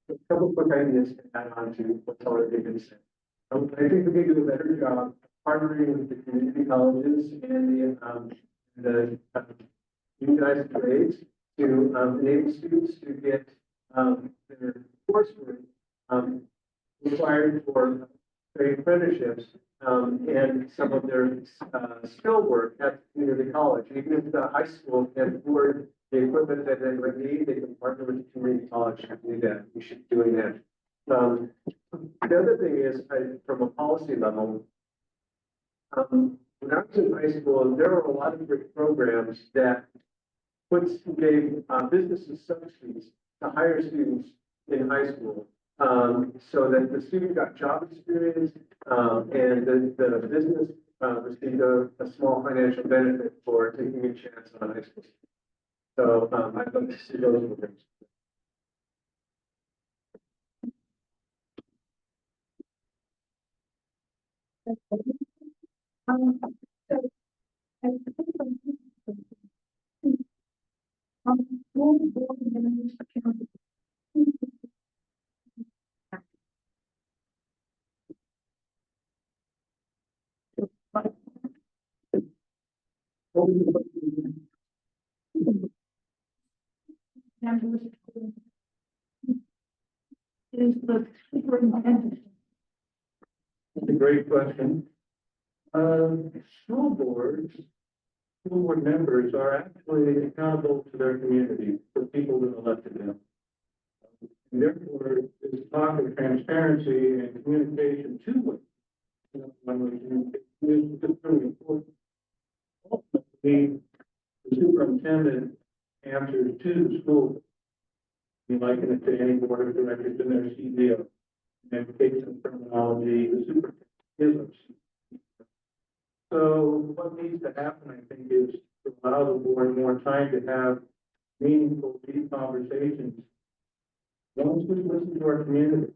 A couple quick ideas to add on to what's already been said. I think we can do a better job partnering with the community colleges and the unionized trades to enable students to get their coursework required for their apprenticeships and some of their skill work at the community college. Even if the high school can afford the equipment that they would need, they can partner with the community college to do that. We should be doing that. The other thing is, from a policy level, when I was in high school, there were a lot of great programs that gave businesses subsidies to hire students in high school, so that the student got job experience, and the business received a small financial benefit for taking a chance on high school. So I'd love to see those programs. Is the superintendent. That's a great question. School board members are actually accountable to their community, the people that elected them. And therefore, this talk of transparency and communication two-way. When we communicate, is really important. Ultimately, the superintendent answers to the school. We liken it to any board of directors in their CEO. And take some terminology, the superintendent is a. So what needs to happen, I think, is to allow the board more time to have meaningful, deep conversations. Once we listen to our community,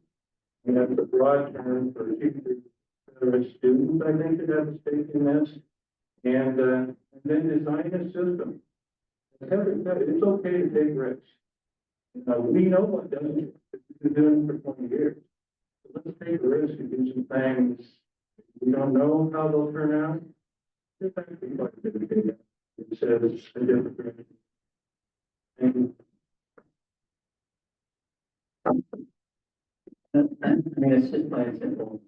and that's a broad term for teachers, students, I think, that have a stake in this, and then design a system. It's okay to take risks. We know what doesn't. We've been doing it for 20 years. So let's take a risk and do some things. We don't know how they'll turn out. It's actually quite a bit of data. It says a different direction. Thank you. I mean, it's just plain simple.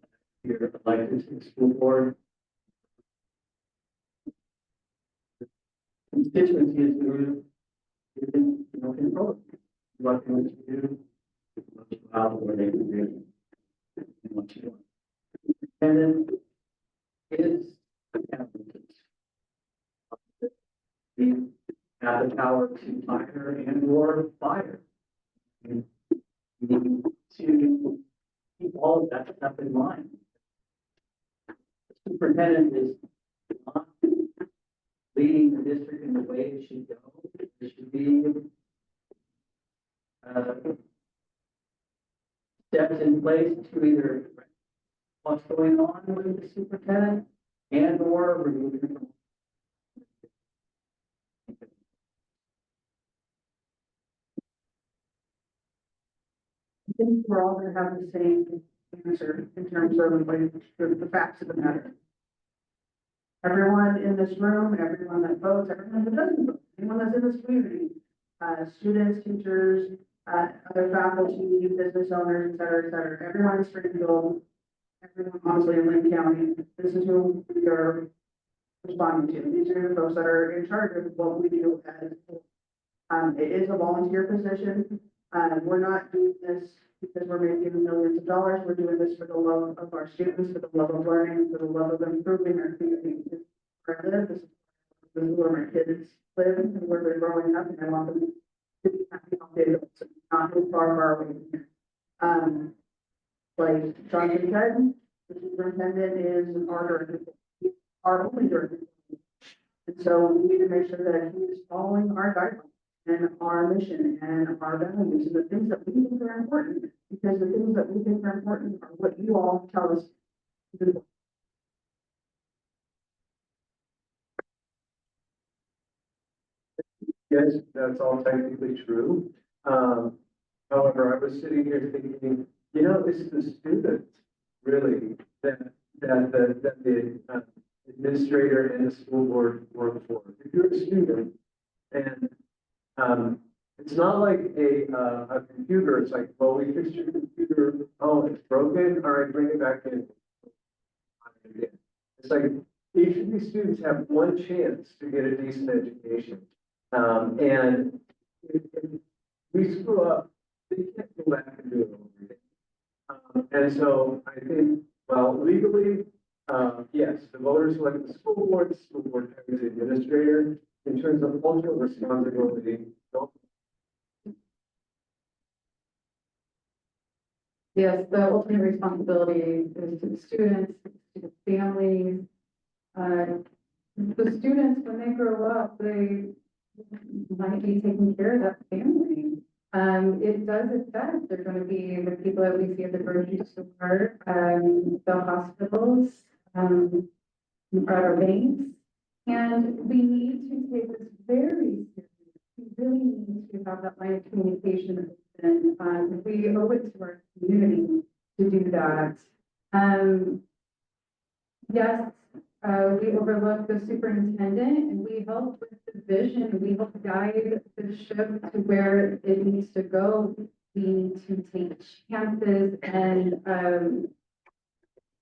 You're elected to the school board. Constituency is the group you can, control. What you do, what you allow, where they can do, and what you want. And then is accountability. You have the power to hire and or fire. You need to keep all of that stuff in mind. The superintendent is not leading the district in the way it should go. There should be steps in place to either what's going on with the superintendent and or remove him from. I think we're all going to have the same answer in terms of like the facts of the matter. everyone in this room, everyone that votes, everyone that doesn't vote, anyone that's in this community, students, teachers, other faculty, business owners, et cetera, everyone in Springfield, everyone honestly in Lynn County, this is who we are responding to. These are the folks that are in charge of what we do as, it is a volunteer position. We're not doing this because we're making millions of dollars. We're doing this for the love of our students, for the love of learning, for the love of improving our community. This is where I live. This is where my kids live and where they're growing up, and I want them to be happy all day, so not too far away from here. Like Johnathan said, the superintendent is our director, our only director. And so we need to make sure that he is following our guidelines and our mission and our values and the things that we think are important, because the things that we think are important are what you all tell us to do. Yes, that's all technically true. However, I was sitting here thinking, you know, it's the students really that the administrator and the school board work for. If you're a student and it's not like a computer, it's like, well, we fixed your computer, oh, it's broken, all right, bring it back in. It's like each of these students have one chance to get a decent education. And if we screw up, they can't go back and do it over again. And so I think, well, legally, yes, the voters elect the school board is the administrator. In terms of ultimate responsibility, Yes, the ultimate responsibility is to the students, to the families. The students, when they grow up, they might be taking care of that family. It does affect, they're going to be the people that we see at the grocery store, the hospitals, at our banks. And we need to take this very seriously. We really need to have that line of communication. And we owe it to our community to do that. Yes, we overlook the superintendent and we help with the vision. We help guide the ship to where it needs to go. We need to take chances and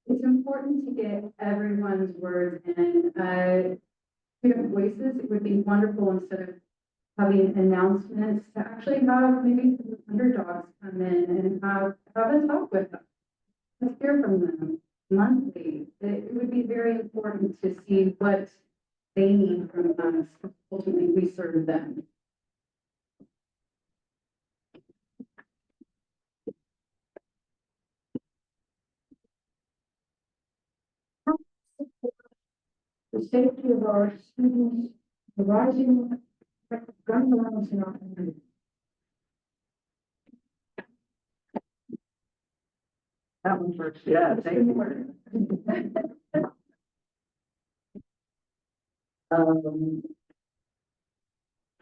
it's important to get everyone's words in. Voices, it would be wonderful instead of having announcements to actually have maybe some underdogs come in and have a talk with them. Let's hear from them monthly. It would be very important to see what they need from us. Ultimately, we serve them. The safety of our students, the rising gun violence in our community. That one first. Yeah, thank you.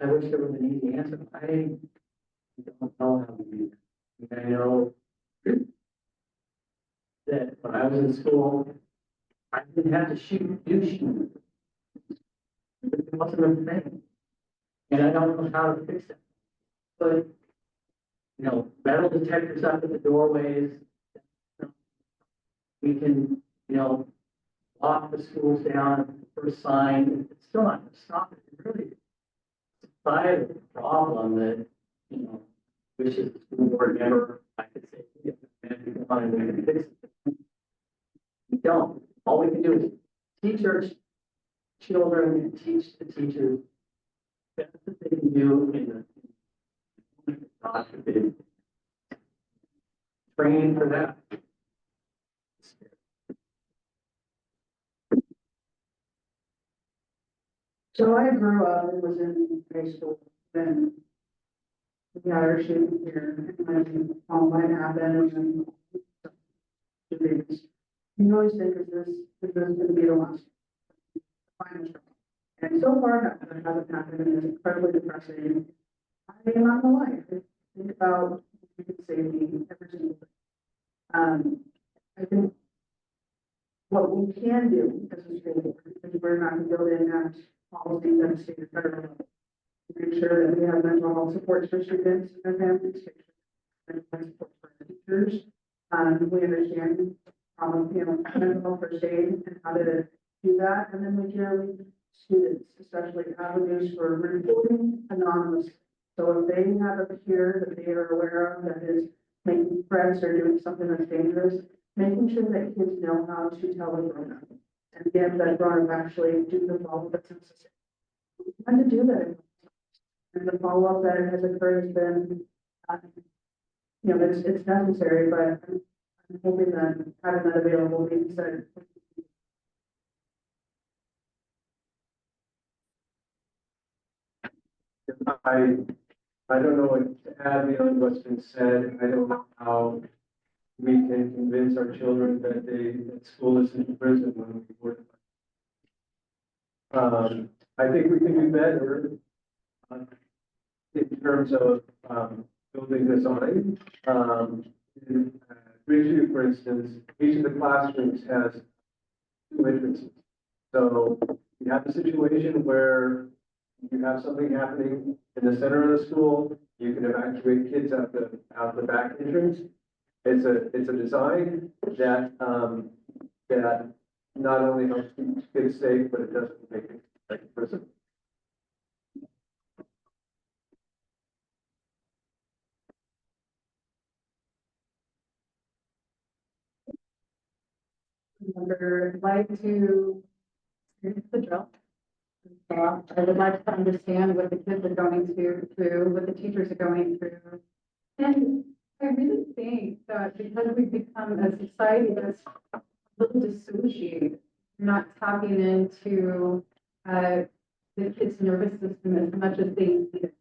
I wish there was an easy answer. I don't know how to do that. I know that when I was in school, I didn't have to do shoot. It wasn't a thing. And I don't know how to fix it. But, you know, metal detectors up at the doorways. We can, you know, lock the schools down for a sign. It's still not going to stop it. It really is a societal problem that, you know, wishes the school board member, I could say, yeah, man, we want to fix it. We don't. All we can do is teach our children and teach the teachers best that they can do in the God forbid, training for that. So I grew up and was in high school then. We had our shooting here and Columbine happened and you always think this is going to be the last final straw. And so far that hasn't happened and it's incredibly depressing. I mean, I'm not gonna lie, I think about safety every single day. I think what we can do as a school board, is we're not going to build in that policy that state and federal level. Make sure that we have mental health supports for students and their families, mental health support for teachers. We understand, mental health first aid and how to do that, and then we hear students, especially avenues for reporting anonymously. So if they have a peer that they are aware of that is making threats or doing something that's dangerous, making sure that kids know how to tell a grown-up and get that grown-up actually do the follow that's necessary. And to do that. And the follow-up that has occurred has been, it's necessary, but I'm hoping that having that available means that. I don't know what to add beyond what's been said. I don't know how we can convince our children that school isn't prison when we work. I think we can do better in terms of building design. In Brew, for instance, each of the classrooms has 2 entrances. So you have a situation where you have something happening in the center of the school, you can evacuate kids out the back entrance. It's a design that that not only helps keep kids safe, but it doesn't make it like a prison. I'd like to experience the drill. I would like to understand what the kids are going through, what the teachers are going through. And I really think that because we've become a society that's a little dissociated, not tapping into the kids' nervous system as much as they need it.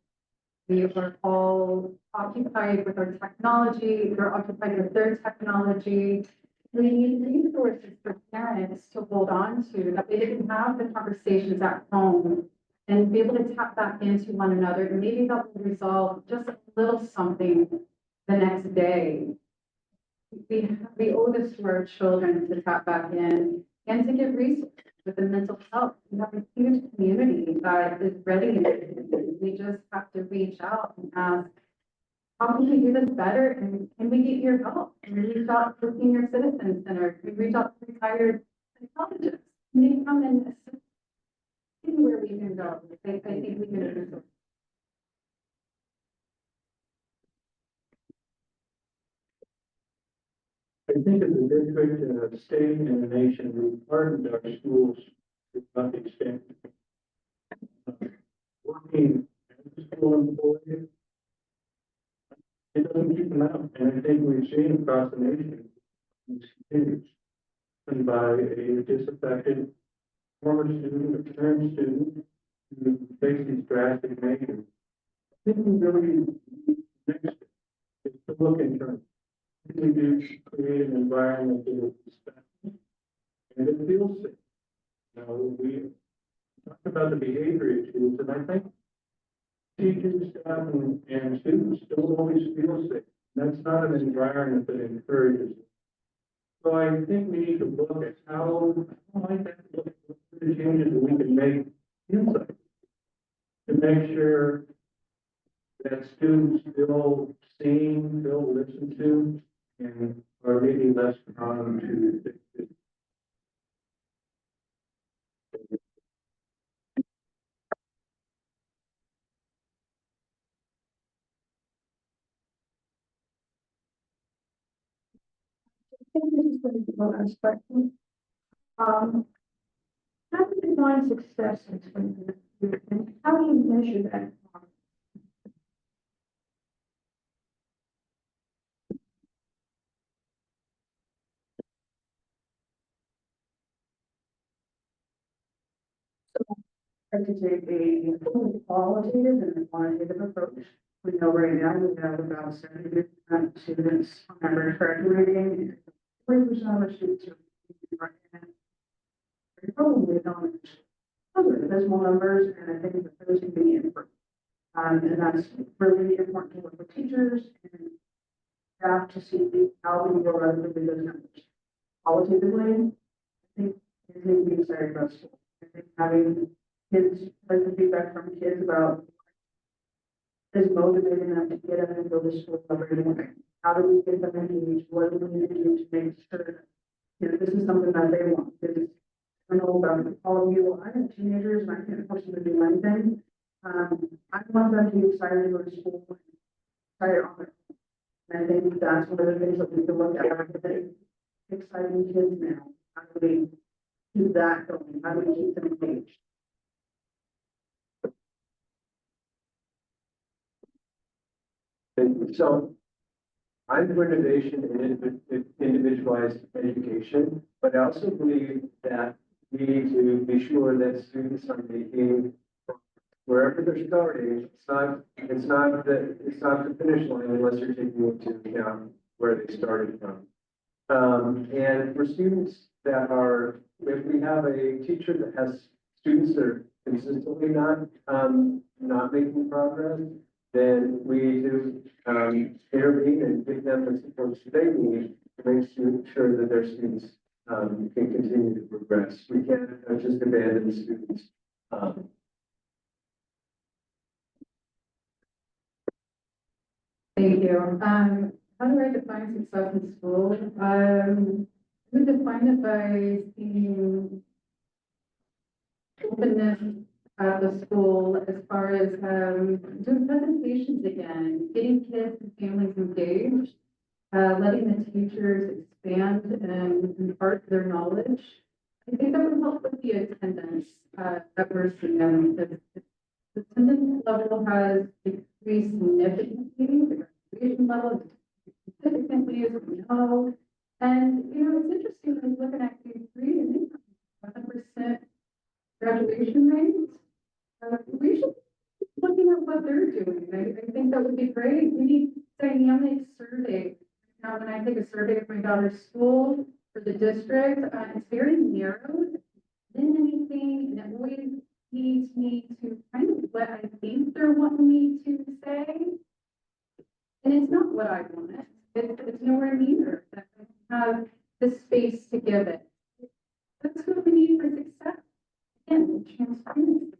We are all occupied with our technology, we're occupied with their technology. We need resources for parents to hold on to, that they can have the conversations at home and be able to tap back into one another. And maybe that will resolve just a little something the next day. We owe this to our children to tap back in and to give resources with the mental health. We have a huge community that is ready. We just have to reach out and ask, how can we do this better? And can we get your help? Can we reach out to the Senior Citizen Center? Can we reach out to retired psychologists? Can they come and assist anywhere we can go? I think we can do so. I think as a district, a state, and a nation, we've hardened our schools to some extent. Working as a school employee, it doesn't keep them out, and I think we've seen across the nation, this continues. And by a disaffected former student, or current student, who takes these drastic measures. I think we really next is to look internally. We do create an environment that is respectful and it feels safe. Now, we talked about the behavior issues, and I think teachers, staff, and students don't always feel safe. That's not an environment that encourages it. So I think we need to look at how might that look at the changes that we can make inside to make sure that students feel seen, feel listened to, and are maybe less prone to I think this is going to be one aspect. How do you define success in Springfield? And how do you measure that? I could take a qualitative and a quantitative approach. We know right now we have about 70% students on average graduating. 40% of our students are probably not. Those are abysmal numbers, and I think that those can be improved. And that's really important to work with teachers and staff to see how we go relatively those numbers. Qualitatively, kids need to be excited about school. I think having kids, like the feedback from kids about is motivating them to get up and go to school every morning. How do we get them engaged? What do we need to do to make sure that, you know, this is something that they want? Because I don't know about all of you, I have teenagers and I can't force them to do anything. I want them to be excited to go to school, excited on their own. And I think that's one of the things that we can look at, are the exciting kids now. How do we keep that going? How do we keep them engaged? And so I'm for innovation and individualized education, but I also believe that we need to be sure that students are making, wherever they're starting, it's not the finish line unless you're taking into account where they started from. And for students that are, if we have a teacher that has students that are consistently not making progress, then we need to intervene and give them the support they need to make sure that their students can continue to progress. We can't just abandon students. Thank you. How do I define success in school? I would define it by seeing openness at the school as far as doing presentations again, getting kids and families engaged, letting the teachers expand and impart their knowledge. I think that would help with the attendance that we're seeing. The attendance level has decreased significantly, the graduation level significantly, as we know. And, you know, it's interesting when you're looking at K3 and 100% graduation rates. We should be looking at what they're doing. I think that would be great. We need dynamic survey. Now, when I take a survey of my daughter's school for the district, it's very narrow than anything, and it always leads me to kind of what I think they're wanting me to say. And it's not what I want. It's nowhere near that I have the space to give it. That's what we need for success. Again, transparency.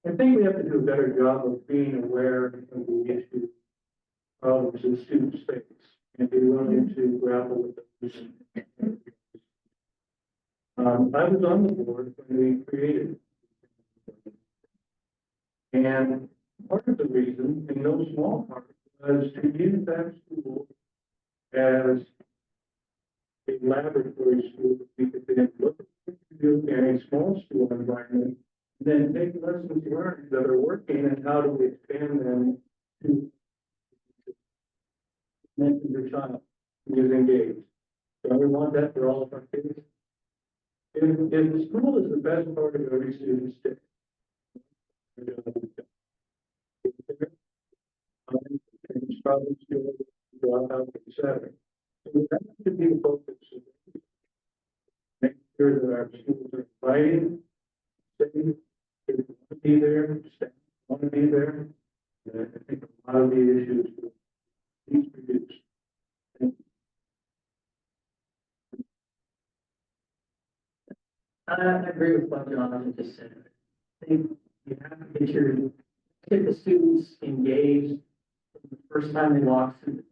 I think we have to do a better job of being aware of the issues, problems that students face, and be willing to grapple with them. I was on the board when we created it. And part of the reason, in no small part, was to use that school as a laboratory school that we could then look at in a small school environment, then take lessons learned that are working and how do we expand them to mention your child who is engaged. So we want that for all of our kids. If the school is the best part of every student's day, problem skills, dropout, etc. So that should be the focus. Make sure that our schools are inviting, safe, they want to be there, staff want to be there. And I think a lot of the issues will be reduced. I agree with what Johnathan just said. I think you have to get the students engaged from the first time they walk through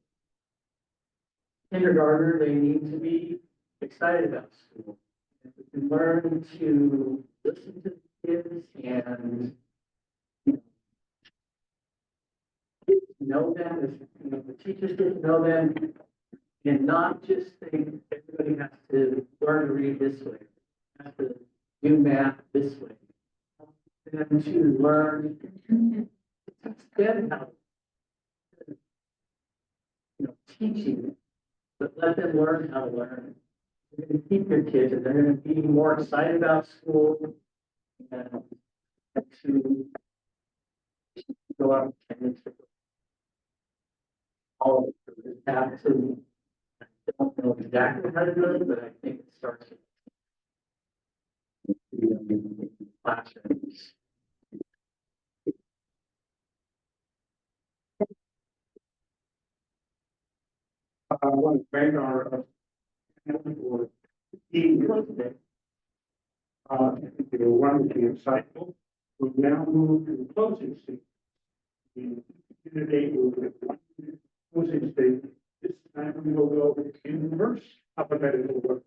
kindergartner. They need to be excited about school. And learn to listen to the kids and know them, as the teachers get to know them, and not just think everybody has to learn to read this way, has to do math this way. And to learn, teach them how, teaching, but let them learn how to learn. You're going to keep your kids, and they're going to be more excited about school and to go out and all of it. Absolutely. I don't know exactly how to do it, but I think it starts with the classrooms. I want to thank our panel for being here today. I think they were wonderfully insightful. We now move to the closing statement. The candidate will give one closing statement. This time we will go in reverse alphabetical order.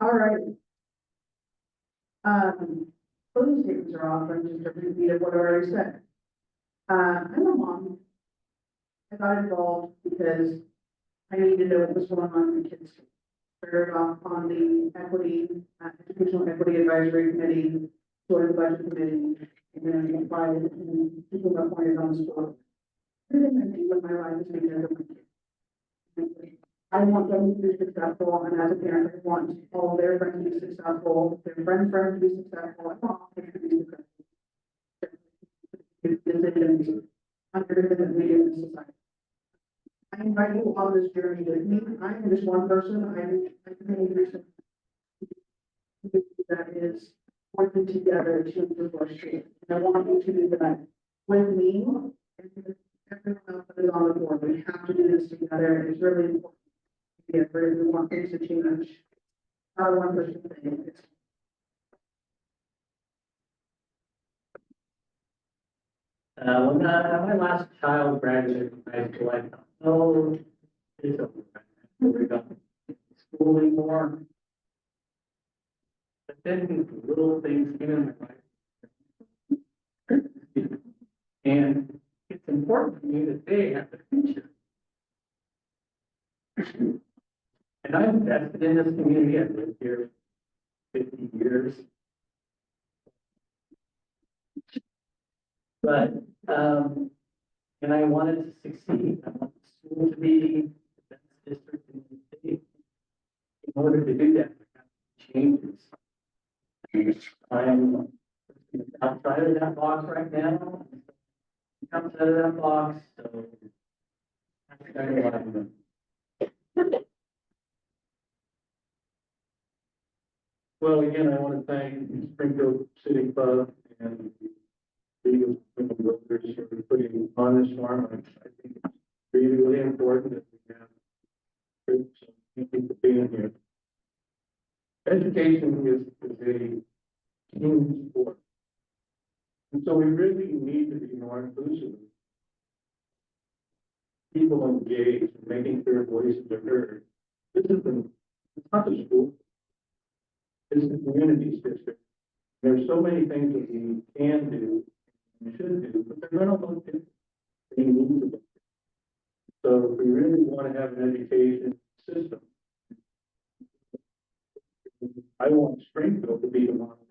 All right. Closing statements are often just a repeat of what I already said. I'm a mom. I got involved because I needed to know what was going on in the kids' school. Started off on the educational equity advisory committee, joined the budget committee, and then applied and people appointed on the school. Everything I do with my life is because of my kids. I want them to be successful, and as a parent, I want all their friends to be successful, their friends' to be successful, I want all their friends to be successful. Decisions under the leader in society. I invite you on this journey with me. I am just one person. I can do something that is working together to divorce street. And I want you to do that with me and with everyone else that is on the board. We have to do this together. It's really important. Yeah, we want things to change. Not a one person thing. It's When my last child graduated from high school, I thought, oh, it's over. We're done school anymore. But then little things came in my life. And it's important to me that they have the future. And I'm invested in this community. I've lived here 50 years. But, and I wanted to succeed. I want the school to be the best district in the state. In order to do that, we have to changes. I'm outside of that box right now. Outside of that box, so that's kind of what I'm doing. Well, again, I want to thank Springfield City Club and the Women Builders for putting on this forum. I think it's really important that we have groups and people being here. Education is a team sport. And so we really need to be more inclusive. People engaged, making their voices are heard. It's not the school. It's the community's district. There's so many things that we can do and should do, but they're going to look different. They need to look different. So if we really want to have an education system, I want Springfield to be the model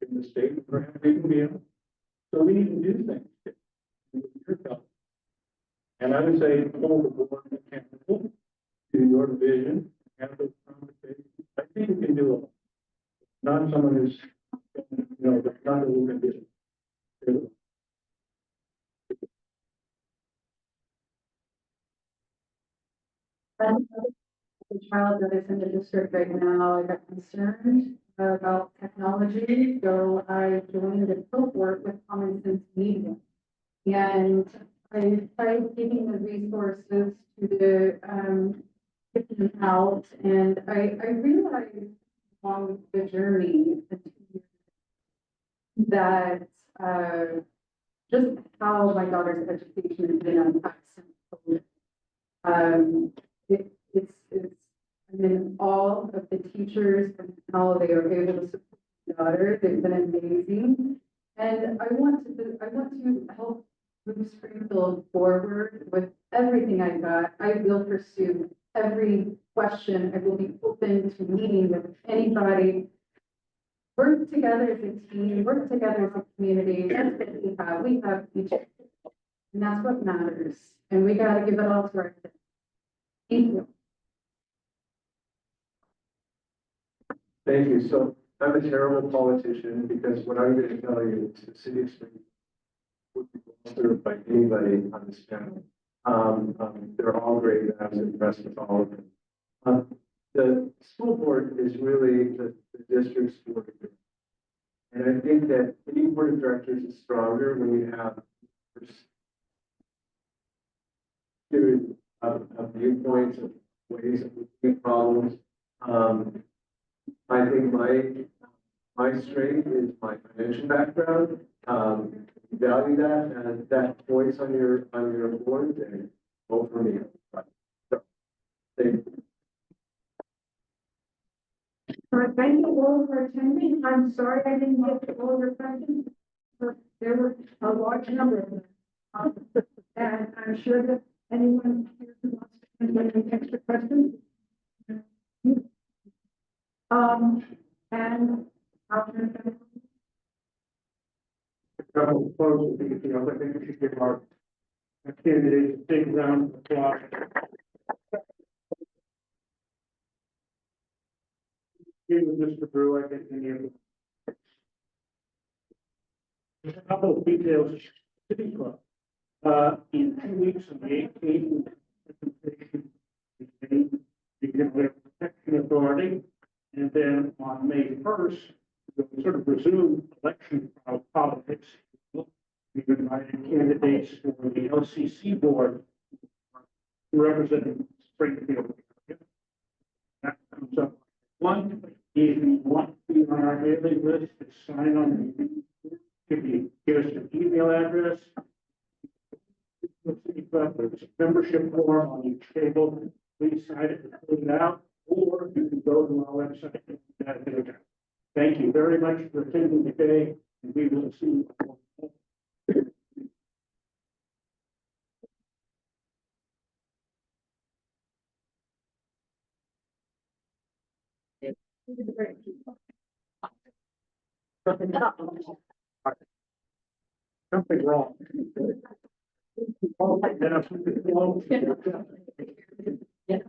in the state, and perhaps even beyond. So we need to do things with your help. And I would say, hold the board accountable to your vision, have those conversations. I think we can do it. Not someone who's, that's not what we can do. The child that is in the district right now, I got concerned about technology, so I joined a cohort with Common Sense Media. And I tried giving the resources to the getting out, and I realized along the journey that just how my daughter's education has been impacted since COVID. I'm in awe of the teachers and how they are able to support my daughter. They've been amazing. And I want to help move Springfield forward with everything I got. I will pursue every question. I will be open to meeting with anybody. Work together as a team, work together as a community. That's what we have. We have each other. And that's what matters. And we got to give it all to our kids. Thank you. Thank you. So I'm a terrible politician because what I'm going to tell you is the city of Springfield would be well served by anybody on this panel. They're all great. I was impressed with all of them. The school board is really the district's board of directors. And I think that any board of directors is stronger when you have series of viewpoints and ways of looking at problems. I think my strength is my financial background. Value that and that voice on your board and vote for me. So, thank you. Thank you all for attending. I'm sorry I didn't get to all your questions, but there were a large number of them. And I'm sure that anyone here who wants to ask any extra questions. And I'll turn it over. Couple of close the details. I think we should give our candidates a big round of applause. Give with Mr. Brew, I think any of them. There's a couple of details. City Club. In 2 weeks on the 18th, we can have protection authority, and then on May 1st, we'll sort of resume election politics. We've invited candidates for the LCC board representing Springfield. That comes up. One, if you want to be on our mailing list, sign on. If you give us an email address, there's a membership form on each table. Please sign it and fill it out, or you can go to our website and do that again. Thank you very much for attending today, and we will see you. Something wrong. Yeah.